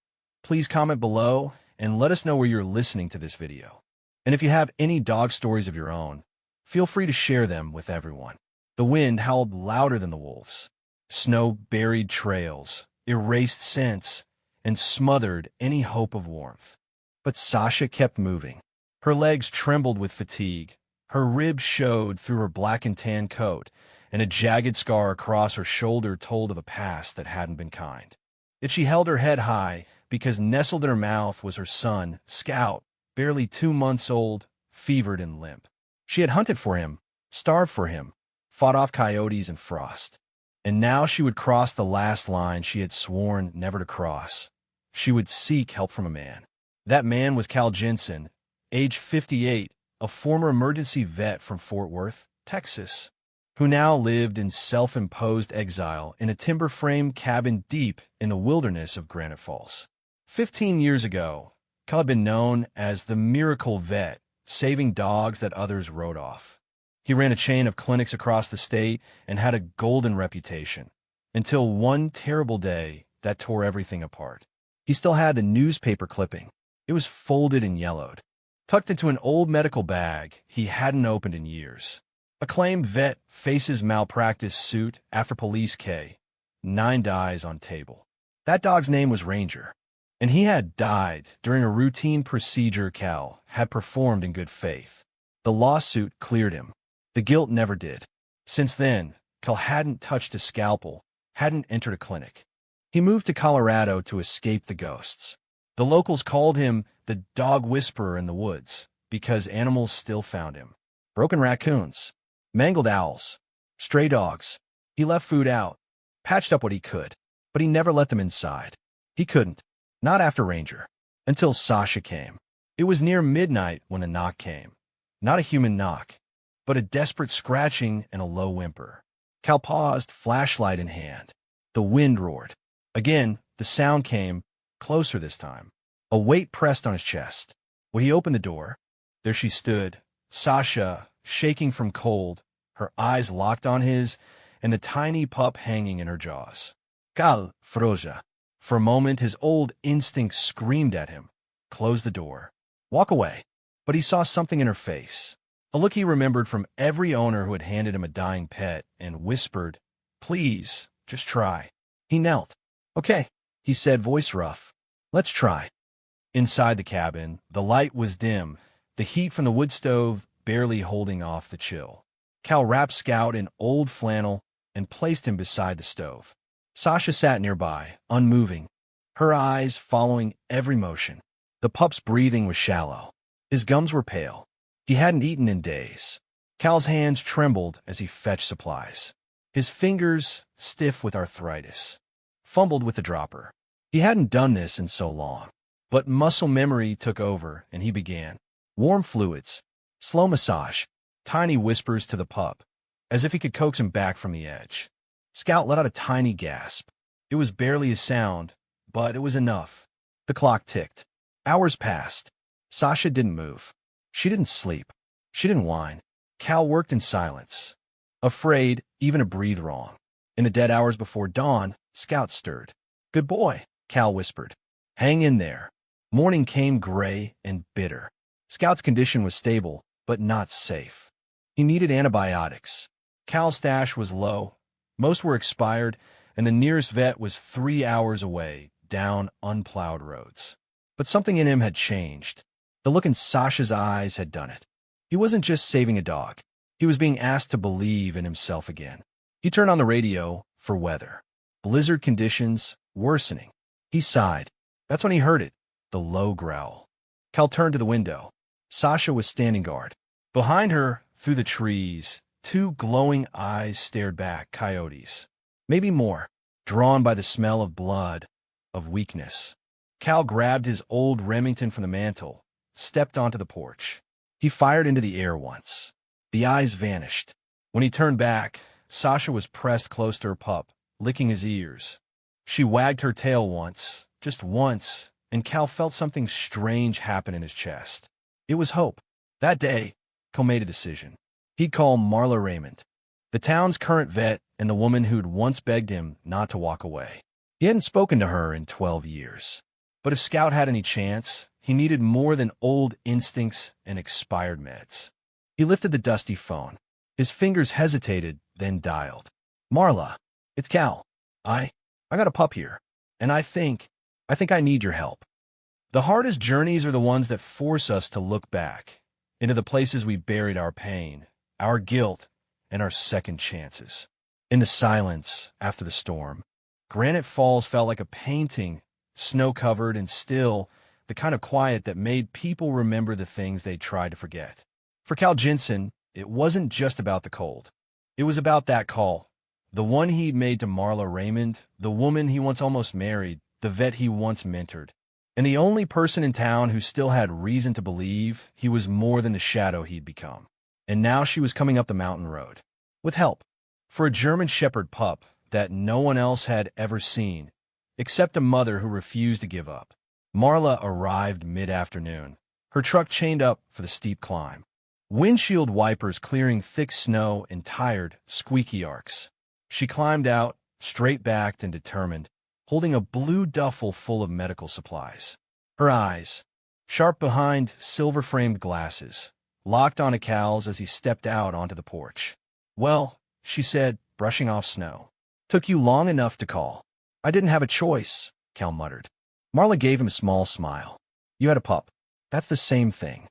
please comment below and let us know where you're listening to this video. And if you have any dog stories of your own, feel free to share them with everyone. The wind howled louder than the wolves. Snow buried trails, erased scents, and smothered any hope of warmth. But Sasha kept moving. Her legs trembled with fatigue, Her ribs showed through her black and tan coat, and a jagged scar across her shoulder told of a past that hadn't been kind. Yet she held her head high because nestled in her mouth was her son, Scout, barely 2 months old, fevered and limp. She had hunted for him, starved for him, fought off coyotes and frost. And now she would cross the last line she had sworn never to cross. She would seek help from a man. That man was Cal Jensen, age 58, a former emergency vet from Fort Worth, Texas, who now lived in self-imposed exile in a timber-frame cabin deep in the wilderness of Granite Falls. 15 years ago, Cal had been known as the miracle vet, saving dogs that others wrote off. He ran a chain of clinics across the state and had a golden reputation, until one terrible day that tore everything apart. He still had the newspaper clipping. It was folded and yellowed, tucked into an old medical bag he hadn't opened in years. Acclaimed vet faces malpractice suit after police K. 9 dies on table. That dog's name was Ranger, and he had died during a routine procedure Cal had performed in good faith. The lawsuit cleared him. The guilt never did. Since then, Cal hadn't touched a scalpel, hadn't entered a clinic. He moved to Colorado to escape the ghosts. The locals called him the dog whisperer in the woods because animals still found him. Broken raccoons, mangled owls, stray dogs. He left food out, patched up what he could, but he never let them inside. He couldn't, not after Ranger, until Sasha came. It was near midnight when a knock came. Not a human knock, but a desperate scratching and a low whimper. Cal paused, flashlight in hand. The wind roared. Again, the sound came, closer this time. A weight pressed on his chest. When he opened the door, there she stood, Sasha, shaking from cold, her eyes locked on his, and the tiny pup hanging in her jaws. Cal, Froja. For a moment, his old instincts screamed at him. Close the door. Walk away. But he saw something in her face. A look he remembered from every owner who had handed him a dying pet, and whispered, "Please, just try." He knelt. "Okay," he said, voice rough. "Let's try." Inside the cabin, the light was dim, the heat from the wood stove barely holding off the chill. Cal wrapped Scout in old flannel and placed him beside the stove. Sasha sat nearby, unmoving, her eyes following every motion. The pup's breathing was shallow. His gums were pale. He hadn't eaten in days. Cal's hands trembled as he fetched supplies. His fingers, stiff with arthritis, fumbled with the dropper. He hadn't done this in so long. But muscle memory took over, and he began. Warm fluids, slow massage, tiny whispers to the pup, as if he could coax him back from the edge. Scout let out a tiny gasp. It was barely a sound, but it was enough. The clock ticked. Hours passed. Sasha didn't move. She didn't sleep. She didn't whine. Cal worked in silence, afraid even to breathe wrong. In the dead hours before dawn, Scout stirred. "Good boy," Cal whispered. "Hang in there." Morning came gray and bitter. Scout's condition was stable, but not safe. He needed antibiotics. Cal's stash was low. Most were expired, and the nearest vet was 3 hours away, down unplowed roads. But something in him had changed. The look in Sasha's eyes had done it. He wasn't just saving a dog. He was being asked to believe in himself again. He turned on the radio for weather. Blizzard conditions worsening. He sighed. That's when he heard it, the low growl. Cal turned to the window. Sasha was standing guard. Behind her, through the trees, 2 glowing eyes stared back, coyotes. Maybe more, drawn by the smell of blood, of weakness. Cal grabbed his old Remington from the mantel, stepped onto the porch. He fired into the air once. The eyes vanished. When he turned back, Sasha was pressed close to her pup, licking his ears. She wagged her tail once, just once, and Cal felt something strange happen in his chest. It was hope. That day, Cal made a decision. He'd call Marla Raymond, the town's current vet and the woman who'd once begged him not to walk away. He hadn't spoken to her in 12 years. But if Scout had any chance, he needed more than old instincts and expired meds. He lifted the dusty phone. His fingers hesitated, then dialed. "Marla, it's Cal. I got a pup here, and I think I need your help." The hardest journeys are the ones that force us to look back. into the places we buried our pain, our guilt, and our second chances. In the silence after the storm, Granite Falls felt like a painting, snow-covered and still, the kind of quiet that made people remember the things they tried to forget. For Cal Jensen, it wasn't just about the cold. It was about that call, the one he'd made to Marla Raymond, the woman he once almost married, the vet he once mentored, and the only person in town who still had reason to believe he was more than the shadow he'd become. And now she was coming up the mountain road. With help. For a German Shepherd pup that no one else had ever seen, except a mother who refused to give up. Marla arrived mid-afternoon, her truck chained up for the steep climb. Windshield wipers clearing thick snow in tired, squeaky arcs. She climbed out, straight-backed and determined, holding a blue duffel full of medical supplies. Her eyes, sharp behind silver-framed glasses, locked onto Cal's as he stepped out onto the porch. "Well," she said, brushing off snow. "Took you long enough to call." "I didn't have a choice," Cal muttered. Marla gave him a small smile. "You had a pup. That's the same thing."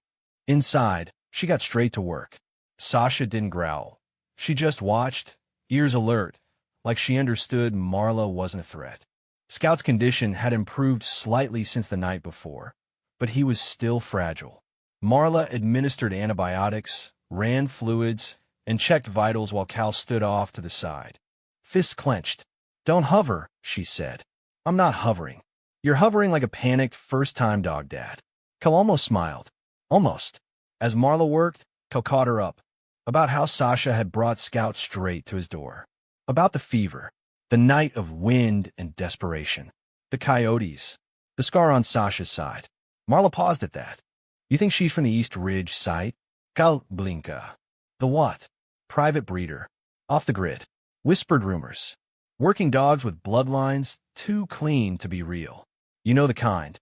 Inside, she got straight to work. Sasha didn't growl. She just watched, ears alert, like she understood Marla wasn't a threat. Scout's condition had improved slightly since the night before, but he was still fragile. Marla administered antibiotics, ran fluids, and checked vitals while Cal stood off to the side. Fists clenched. "Don't hover," she said. "I'm not hovering." "You're hovering like a panicked first-time dog dad." Cal almost smiled. Almost. As Marla worked, Cal caught her up. About how Sasha had brought Scout straight to his door. About the fever. The night of wind and desperation. The coyotes. The scar on Sasha's side. Marla paused at that. "You think she's from the East Ridge site?" Cal blinka. "The what?" "Private breeder. Off the grid." Whispered rumors. "Working dogs with bloodlines too clean to be real." "You know the kind."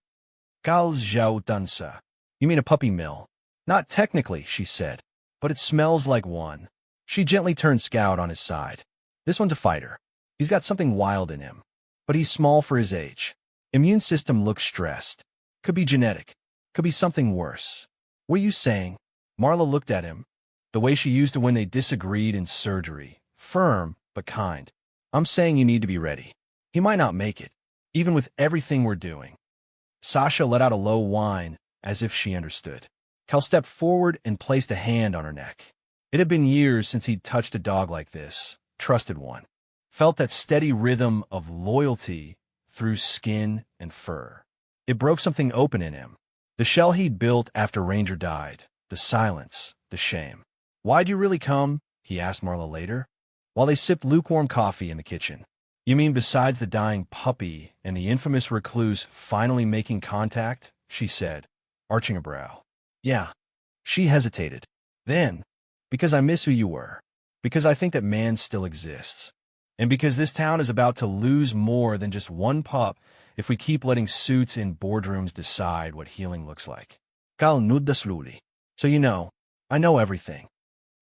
"Cal's jautansa." "You mean a puppy mill?" "Not technically," she said, "but it smells like one." She gently turned Scout on his side. "This one's a fighter. He's got something wild in him, but he's small for his age. Immune system looks stressed. Could be genetic. Could be something worse." "What are you saying?" Marla looked at him, the way she used to when they disagreed in surgery, firm but kind. "I'm saying you need to be ready. He might not make it, even with everything we're doing." Sasha let out a low whine, as if she understood. Cal stepped forward and placed a hand on her neck. It had been years since he'd touched a dog like this, trusted one. Felt that steady rhythm of loyalty through skin and fur. It broke something open in him. The shell he'd built after Ranger died, the silence, the shame. "Why'd you really come?" he asked Marla later, while they sipped lukewarm coffee in the kitchen. "You mean besides the dying puppy and the infamous recluse finally making contact?" she said, arching a brow. "Yeah." She hesitated. "Then, because I miss who you were. Because I think that man still exists. And because this town is about to lose more than just one pup if we keep letting suits in boardrooms decide what healing looks like." Cal nudda slowly. "So you know, I know everything."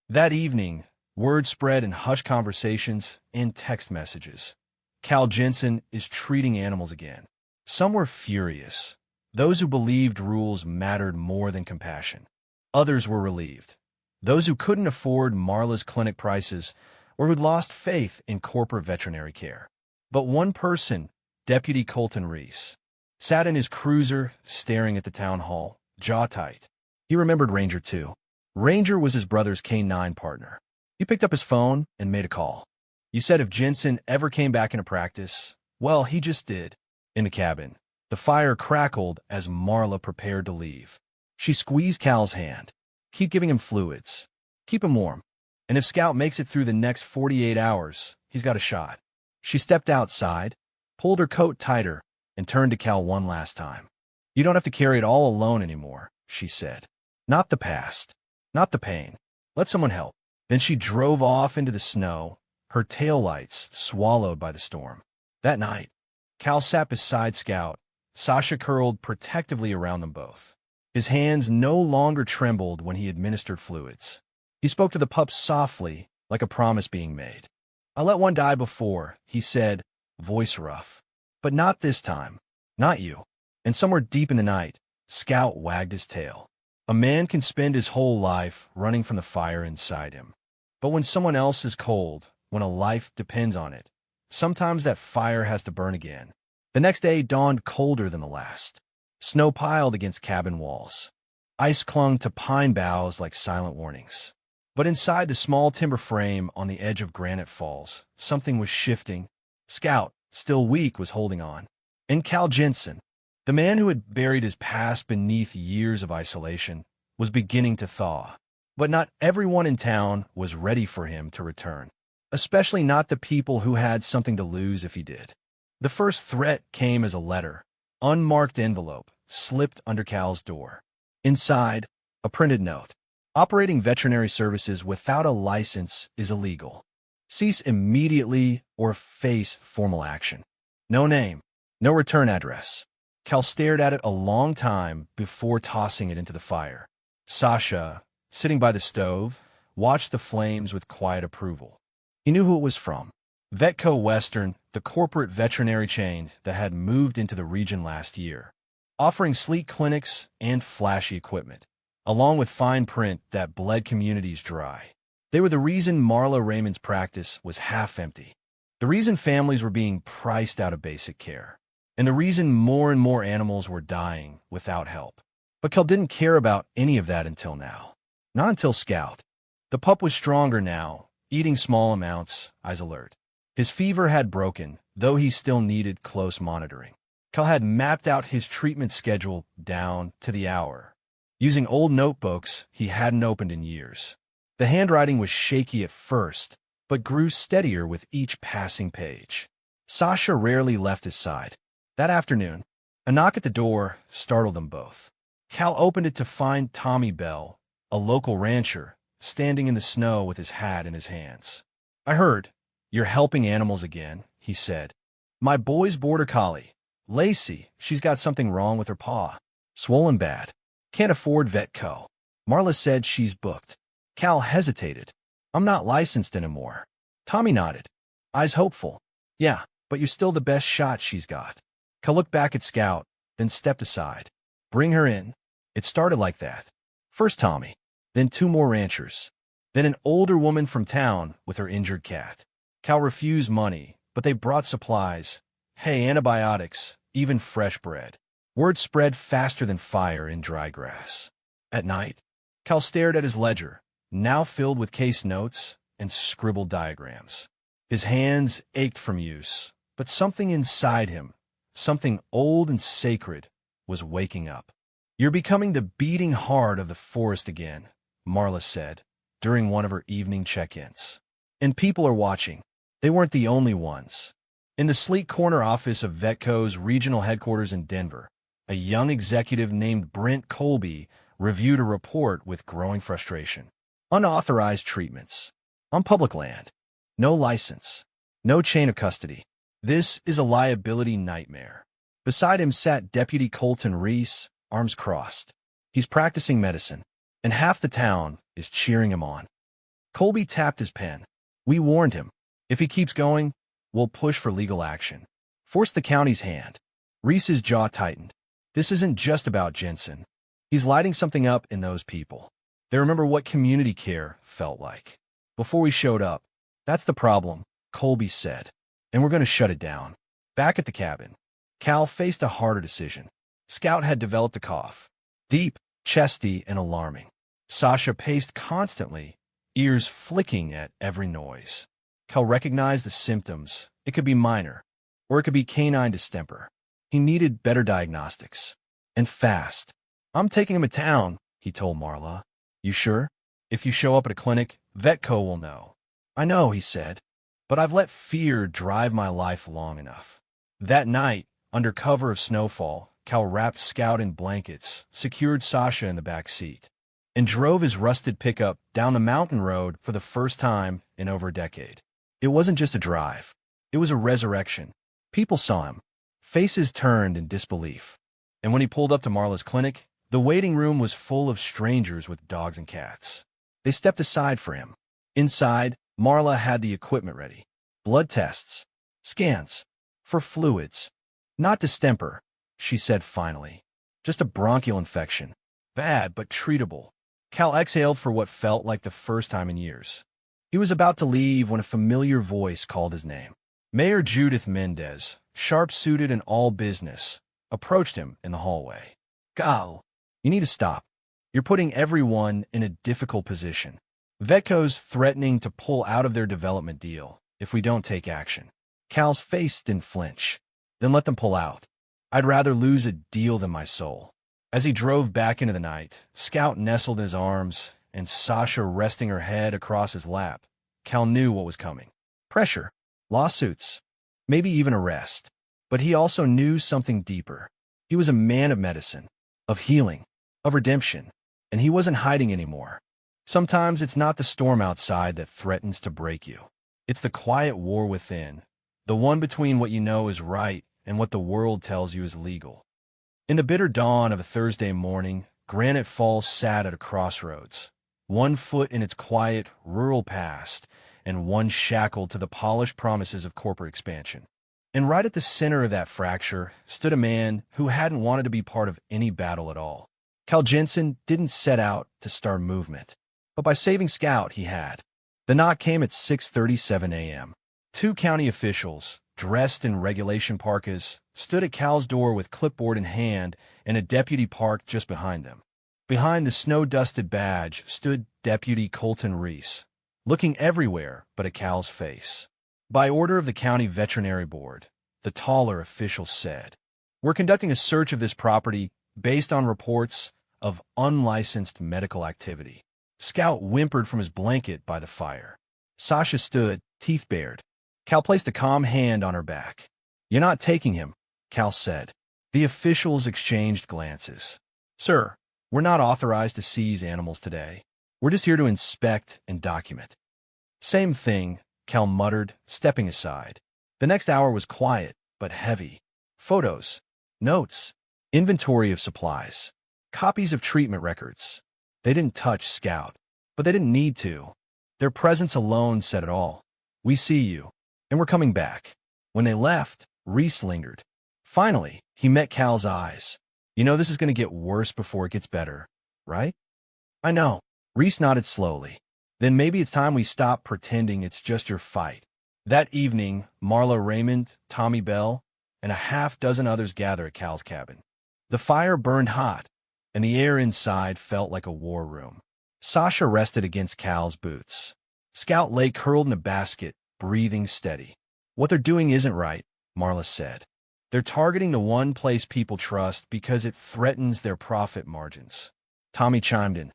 That evening, word spread in hushed conversations and text messages. Cal Jensen is treating animals again. Some were furious. Those who believed rules mattered more than compassion. Others were relieved. Those who couldn't afford Marla's clinic prices or who'd lost faith in corporate veterinary care. But one person, Deputy Colton Reese, sat in his cruiser staring at the town hall, jaw tight. He remembered Ranger too. Ranger was his brother's K-9 partner. He picked up his phone and made a call. You said if Jensen ever came back into practice, well, he just did. In the cabin, the fire crackled as Marla prepared to leave. She squeezed Cal's hand. "Keep giving him fluids. Keep him warm. And if Scout makes it through the next 48 hours, he's got a shot." She stepped outside, pulled her coat tighter, and turned to Cal one last time. "You don't have to carry it all alone anymore," she said. "Not the past. Not the pain. Let someone help." Then she drove off into the snow, her taillights swallowed by the storm. That night, Cal sat beside Scout, Sasha curled protectively around them both. His hands no longer trembled when he administered fluids. He spoke to the pup softly, like a promise being made. "I let one die before," he said, voice rough. "But not this time. Not you." And somewhere deep in the night, Scout wagged his tail. A man can spend his whole life running from the fire inside him. But when someone else is cold, when a life depends on it, sometimes that fire has to burn again. The next day dawned colder than the last. Snow piled against cabin walls. Ice clung to pine boughs like silent warnings. But inside the small timber frame on the edge of Granite Falls, something was shifting. Scout, still weak, was holding on. And Cal Jensen, the man who had buried his past beneath years of isolation, was beginning to thaw. But not everyone in town was ready for him to return, especially not the people who had something to lose if he did. The first threat came as a letter, unmarked envelope, slipped under Cal's door. Inside, a printed note. Operating veterinary services without a license is illegal. Cease immediately or face formal action. No name, no return address. Cal stared at it a long time before tossing it into the fire. Sasha, sitting by the stove, watched the flames with quiet approval. He knew who it was from. Vetco Western, the corporate veterinary chain that had moved into the region last year, offering sleek clinics and flashy equipment, along with fine print that bled communities dry. They were the reason Marla Raymond's practice was half empty, the reason families were being priced out of basic care, and the reason more and more animals were dying without help. But Cal didn't care about any of that until now. Not until Scout. The pup was stronger now, eating small amounts, eyes alert. His fever had broken, though he still needed close monitoring. Cal had mapped out his treatment schedule down to the hour, using old notebooks he hadn't opened in years. The handwriting was shaky at first, but grew steadier with each passing page. Sasha rarely left his side. That afternoon, a knock at the door startled them both. Cal opened it to find Tommy Bell, a local rancher, standing in the snow with his hat in his hands. "I heard you're helping animals again," he said. "My boy's border collie, Lacey, she's got something wrong with her paw. Swollen bad. Can't afford Vetco. Marla said she's booked." Cal hesitated. "I'm not licensed anymore." Tommy nodded, eyes hopeful. "Yeah, but you're still the best shot she's got." Cal looked back at Scout, then stepped aside. "Bring her in." It started like that. First Tommy, then two more ranchers, then an older woman from town with her injured cat. Cal refused money, but they brought supplies. Hay, antibiotics, even fresh bread. Word spread faster than fire in dry grass. At night, Cal stared at his ledger, now filled with case notes and scribbled diagrams. His hands ached from use, but something inside him, something old and sacred, was waking up. "You're becoming the beating heart of the forest again," Marla said during one of her evening check-ins. "And people are watching." They weren't the only ones. In the sleek corner office of Vetco's regional headquarters in Denver, a young executive named Brent Colby reviewed a report with growing frustration. Unauthorized treatments. On public land. No license. No chain of custody. This is a liability nightmare. Beside him sat Deputy Colton Reese, arms crossed. He's practicing medicine, and half the town is cheering him on. Colby tapped his pen. "We warned him. If he keeps going, we'll push for legal action." Force the county's hand. Reese's jaw tightened. This isn't just about Jensen. He's lighting something up in those people. They remember what community care felt like. "Before we showed up. That's the problem," Colby said. "And we're going to shut it down." Back at the cabin, Cal faced a harder decision. Scout had developed a cough. Deep, chesty, and alarming. Sasha paced constantly, ears flicking at every noise. Cal recognized the symptoms. It could be minor, or it could be canine distemper. He needed better diagnostics. And fast. "I'm taking him to town," he told Marla. "You sure? If you show up at a clinic, Vetco will know." "I know," he said, "but I've let fear drive my life long enough." That night, under cover of snowfall, Cal wrapped Scout in blankets, secured Sasha in the back seat, and drove his rusted pickup down the mountain road for the first time in over a decade. It wasn't just a drive. It was a resurrection. People saw him. Faces turned in disbelief. And when he pulled up to Marla's clinic, the waiting room was full of strangers with dogs and cats. They stepped aside for him. Inside, Marla had the equipment ready. Blood tests. Scans. For fluids. "Not distemper," she said finally. "Just a bronchial infection. Bad, but treatable. Cal exhaled for what felt like the first time in years. He was about to leave when a familiar voice called his name. Mayor Judith Mendez, sharp-suited and all business, approached him in the hallway. Cal, you need to stop. You're putting everyone in a difficult position. Vetco's threatening to pull out of their development deal if we don't take action. Cal's face didn't flinch. Then let them pull out. I'd rather lose a deal than my soul. As he drove back into the night, Scout nestled in his arms and Sasha resting her head across his lap, Cal knew what was coming. Pressure, lawsuits, maybe even arrest. But he also knew something deeper. He was a man of medicine, of healing, of redemption, and he wasn't hiding anymore. Sometimes it's not the storm outside that threatens to break you. It's the quiet war within, the one between what you know is right and what the world tells you is legal. In the bitter dawn of a Thursday morning, Granite Falls sat at a crossroads, one foot in its quiet, rural past, and one shackled to the polished promises of corporate expansion. And right at the center of that fracture stood a man who hadn't wanted to be part of any battle at all. Cal Jensen didn't set out to start movement, but by saving Scout, he had. The knock came at 6:37 a.m. Two county officials, dressed in regulation parkas, stood at Cal's door with clipboard in hand and a deputy parked just behind them. Behind the snow-dusted badge stood Deputy Colton Reese, looking everywhere but at Cal's face. By order of the County Veterinary Board, the taller official said, "We're conducting a search of this property based on reports of unlicensed medical activity." Scout whimpered from his blanket by the fire. Sasha stood, teeth bared. Cal placed a calm hand on her back. "You're not taking him," Cal said. The officials exchanged glances. "Sir, we're not authorized to seize animals today. We're just here to inspect and document." "Same thing," Cal muttered, stepping aside. The next hour was quiet, but heavy. Photos, notes, inventory of supplies, copies of treatment records. They didn't touch Scout, but they didn't need to. Their presence alone said it all. "We see you, and we're coming back." When they left, Reese lingered. Finally, he met Cal's eyes. "You know this is going to get worse before it gets better, right?" "I know." Reese nodded slowly. "Then maybe it's time we stop pretending it's just your fight." That evening, Marla Raymond, Tommy Bell, and a half-dozen others gathered at Cal's cabin. The fire burned hot, and the air inside felt like a war room. Sasha rested against Cal's boots. Scout lay curled in a basket, breathing steady. "What they're doing isn't right," Marla said. "They're targeting the one place people trust because it threatens their profit margins." Tommy chimed in.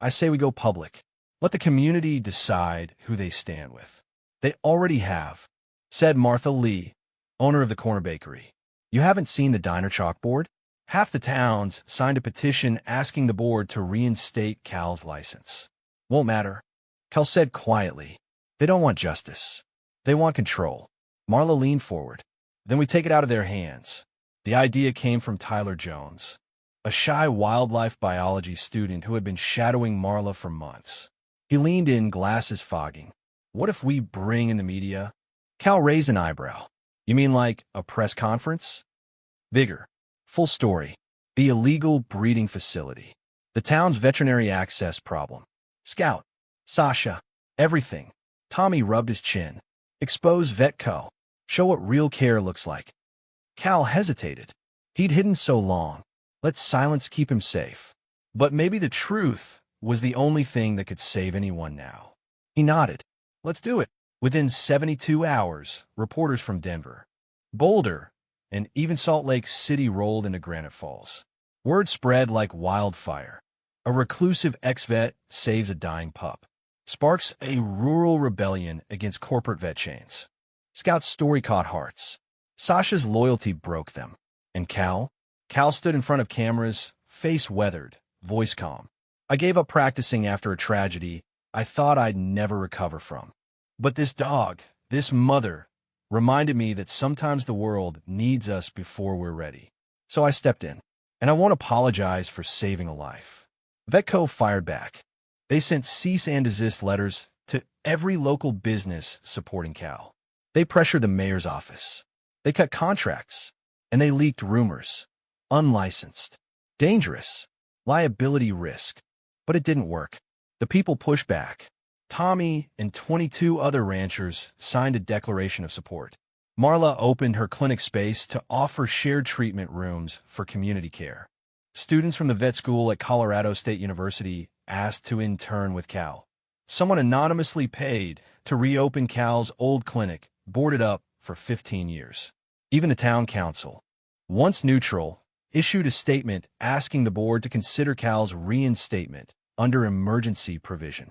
"I say we go public. Let the community decide who they stand with." "They already have," said Martha Lee, owner of the corner bakery. "You haven't seen the diner chalkboard? Half the towns signed a petition asking the board to reinstate Cal's license." "Won't matter," Cal said quietly. "They don't want justice. They want control." Marla leaned forward. "Then we take it out of their hands." The idea came from Tyler Jones, a shy wildlife biology student who had been shadowing Marla for months. He leaned in, glasses fogging. "What if we bring in the media?" Cal raised an eyebrow. "You mean like a press conference?" "Bigger. Full story. The illegal breeding facility. The town's veterinary access problem. Scout. Sasha. Everything." Tommy rubbed his chin. "Expose Vetco. Show what real care looks like." Cal hesitated. He'd hidden so long. Let silence keep him safe. But maybe the truth was the only thing that could save anyone now. He nodded. "Let's do it." Within 72 hours, reporters from Denver, Boulder, and even Salt Lake City rolled into Granite Falls. Word spread like wildfire. A reclusive ex-vet saves a dying pup. Sparks a rural rebellion against corporate vet chains. Scout's story caught hearts. Sasha's loyalty broke them. And Cal? Cal stood in front of cameras, face weathered, voice calm. "I gave up practicing after a tragedy I thought I'd never recover from. But this dog, this mother, reminded me that sometimes the world needs us before we're ready. So I stepped in, and I won't apologize for saving a life." Vetco fired back. They sent cease and desist letters to every local business supporting Cal. They pressured the mayor's office. They cut contracts, and they leaked rumors. Unlicensed. Dangerous. liability risk. But it didn't work. The people pushed back. Tommy and 22 other ranchers signed a declaration of support. Marla opened her clinic space to offer shared treatment rooms for community care. Students from the vet school at Colorado State University asked to intern with Cal. Someone anonymously paid to reopen Cal's old clinic, boarded up for 15 years. Even the town council, once neutral, issued a statement asking the board to consider Cal's reinstatement under emergency provision.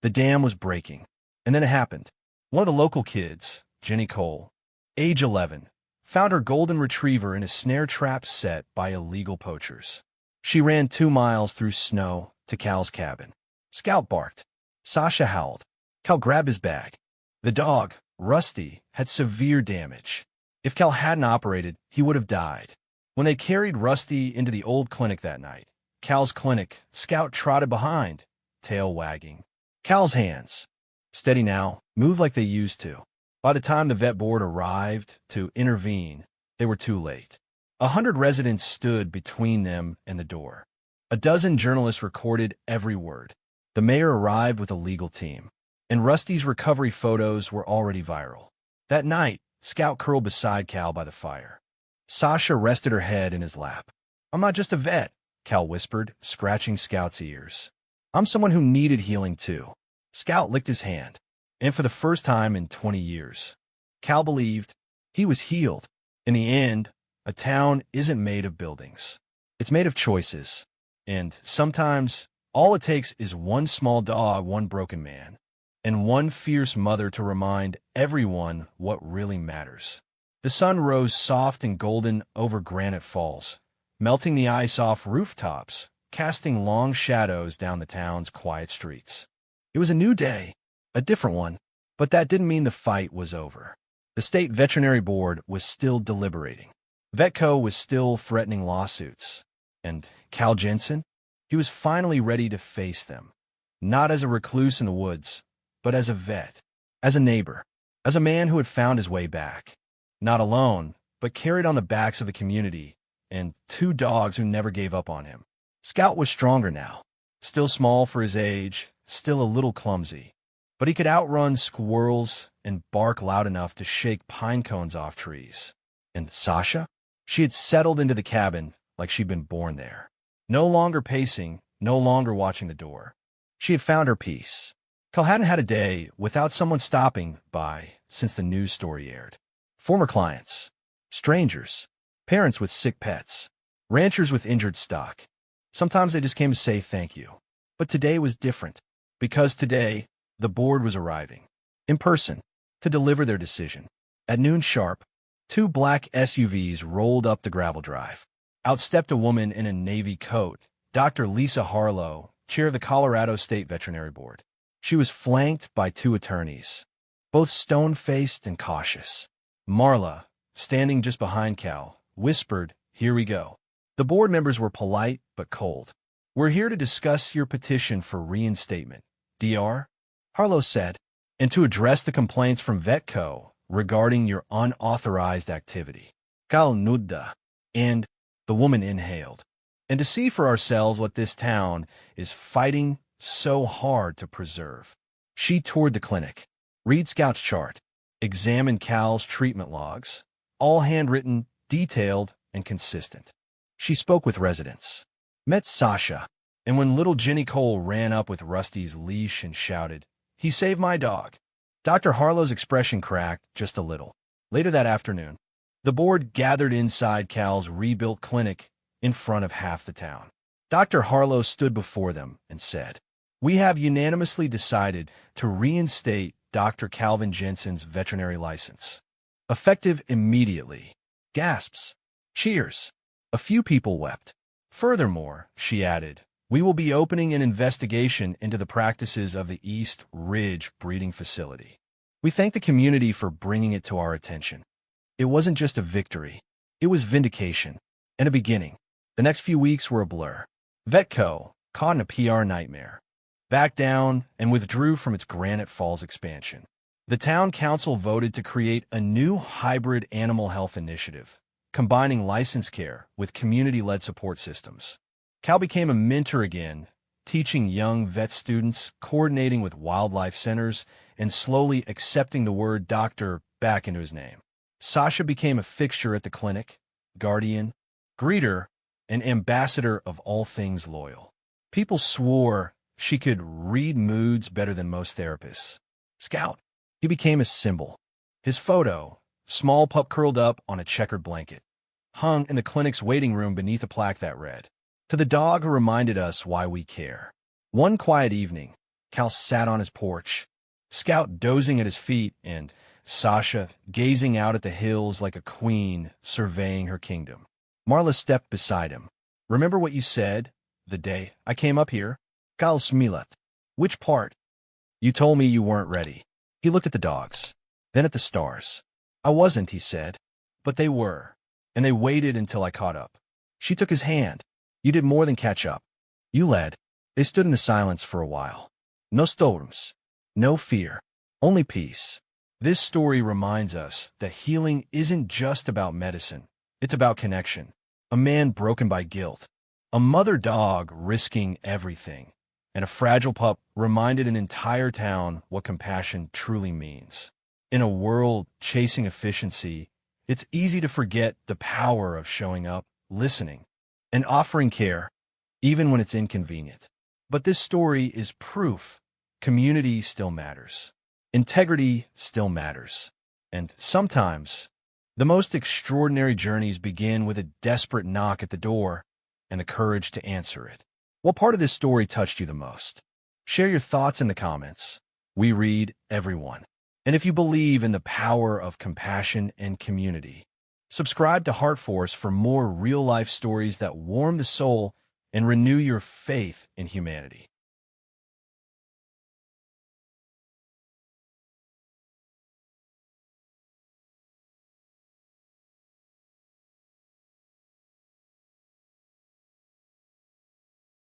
The dam was breaking. And then it happened. One of the local kids, Jenny Cole, age 11, found her golden retriever in a snare trap set by illegal poachers. She ran 2 miles through snow to Cal's cabin. Scout barked. Sasha howled. Cal grabbed his bag. The dog, Rusty, had severe damage. If Cal hadn't operated, he would have died. When they carried Rusty into the old clinic that night, Cal's clinic, Scout trotted behind, tail wagging. Cal's hands, steady now, moved like they used to. By the time the vet board arrived to intervene, they were too late. 100 residents stood between them and the door. A dozen journalists recorded every word. The mayor arrived with a legal team, and Rusty's recovery photos were already viral. That night, Scout curled beside Cal by the fire. Sasha rested her head in his lap. "I'm not just a vet," Cal whispered, scratching Scout's ears. "I'm someone who needed healing too." Scout licked his hand, and for the first time in 20 years, Cal believed he was healed. In the end, a town isn't made of buildings. It's made of choices. And sometimes, all it takes is one small dog, one broken man, and one fierce mother to remind everyone what really matters. The sun rose soft and golden over Granite Falls, melting the ice off rooftops, casting long shadows down the town's quiet streets. It was a new day, a different one, but that didn't mean the fight was over. The state veterinary board was still deliberating. Vetco was still threatening lawsuits. And Cal Jensen? He was finally ready to face them. Not as a recluse in the woods, but as a vet, as a neighbor, as a man who had found his way back. Not alone, but carried on the backs of the community, and 2 dogs who never gave up on him. Scout was stronger now, still small for his age, still a little clumsy, but he could outrun squirrels and bark loud enough to shake pine cones off trees. And Sasha? She had settled into the cabin like she'd been born there. No longer pacing, no longer watching the door. She had found her peace. Cal hadn't had a day without someone stopping by since the news story aired. Former clients, strangers, parents with sick pets, ranchers with injured stock. Sometimes they just came to say thank you. But today was different, because today, the board was arriving, in person, to deliver their decision. At noon sharp, 2 black SUVs rolled up the gravel drive. Out stepped a woman in a navy coat, Dr. Lisa Harlow, chair of the Colorado State Veterinary Board. She was flanked by 2 attorneys, both stone-faced and cautious. Marla, standing just behind Cal, whispered, "Here we go." The board members were polite but cold. "We're here to discuss your petition for reinstatement, Dr. Harlow said, and to address the complaints from Vetco regarding your unauthorized activity. Cal nudda, and the woman inhaled. And to see for ourselves what this town is fighting so hard to preserve. She toured the clinic, read Scout's chart, examined Cal's treatment logs, all handwritten, detailed, and consistent. She spoke with residents, met Sasha, and when little Jenny Cole ran up with Rusty's leash and shouted, "He saved my dog," Dr. Harlow's expression cracked just a little. Later that afternoon, the board gathered inside Cal's rebuilt clinic in front of half the town. Dr. Harlow stood before them and said, "We have unanimously decided to reinstate Dr. Calvin Jensen's veterinary license. Effective immediately." Gasps. Cheers. A few people wept. "Furthermore," she added, "we will be opening an investigation into the practices of the East Ridge breeding facility. We thank the community for bringing it to our attention." It wasn't just a victory. It was vindication and a beginning. The next few weeks were a blur. Vetco, caught in a PR nightmare, backed down and withdrew from its Granite Falls expansion. The town council voted to create a new hybrid animal health initiative, combining licensed care with community-led support systems. Cal became a mentor again, teaching young vet students, coordinating with wildlife centers, and slowly accepting the word doctor back into his name. Sasha became a fixture at the clinic, guardian, greeter, and ambassador of all things loyal. People swore she could read moods better than most therapists. Scout, he became a symbol. His photo, small pup curled up on a checkered blanket, hung in the clinic's waiting room beneath a plaque that read, "To the dog who reminded us why we care." One quiet evening, Cal sat on his porch, Scout dozing at his feet and Sasha gazing out at the hills like a queen surveying her kingdom. Marla stepped beside him. "Remember what you said the day I came up here?" "Cal Smilat." "Which part?" "You told me you weren't ready." He looked at the dogs, then at the stars. "I wasn't," he said, "but they were, and they waited until I caught up." She took his hand. "You did more than catch up. You led." They stood in the silence for a while. No storms, no fear, only peace. This story reminds us that healing isn't just about medicine. It's about connection. A man broken by guilt, a mother dog risking everything, and a fragile pup reminded an entire town what compassion truly means. In a world chasing efficiency, it's easy to forget the power of showing up, listening, and offering care, even when it's inconvenient. But this story is proof community still matters. Integrity still matters. And sometimes, the most extraordinary journeys begin with a desperate knock at the door and the courage to answer it. What part of this story touched you the most? Share your thoughts in the comments. We read everyone. And if you believe in the power of compassion and community, subscribe to Heart Force for more real-life stories that warm the soul and renew your faith in humanity.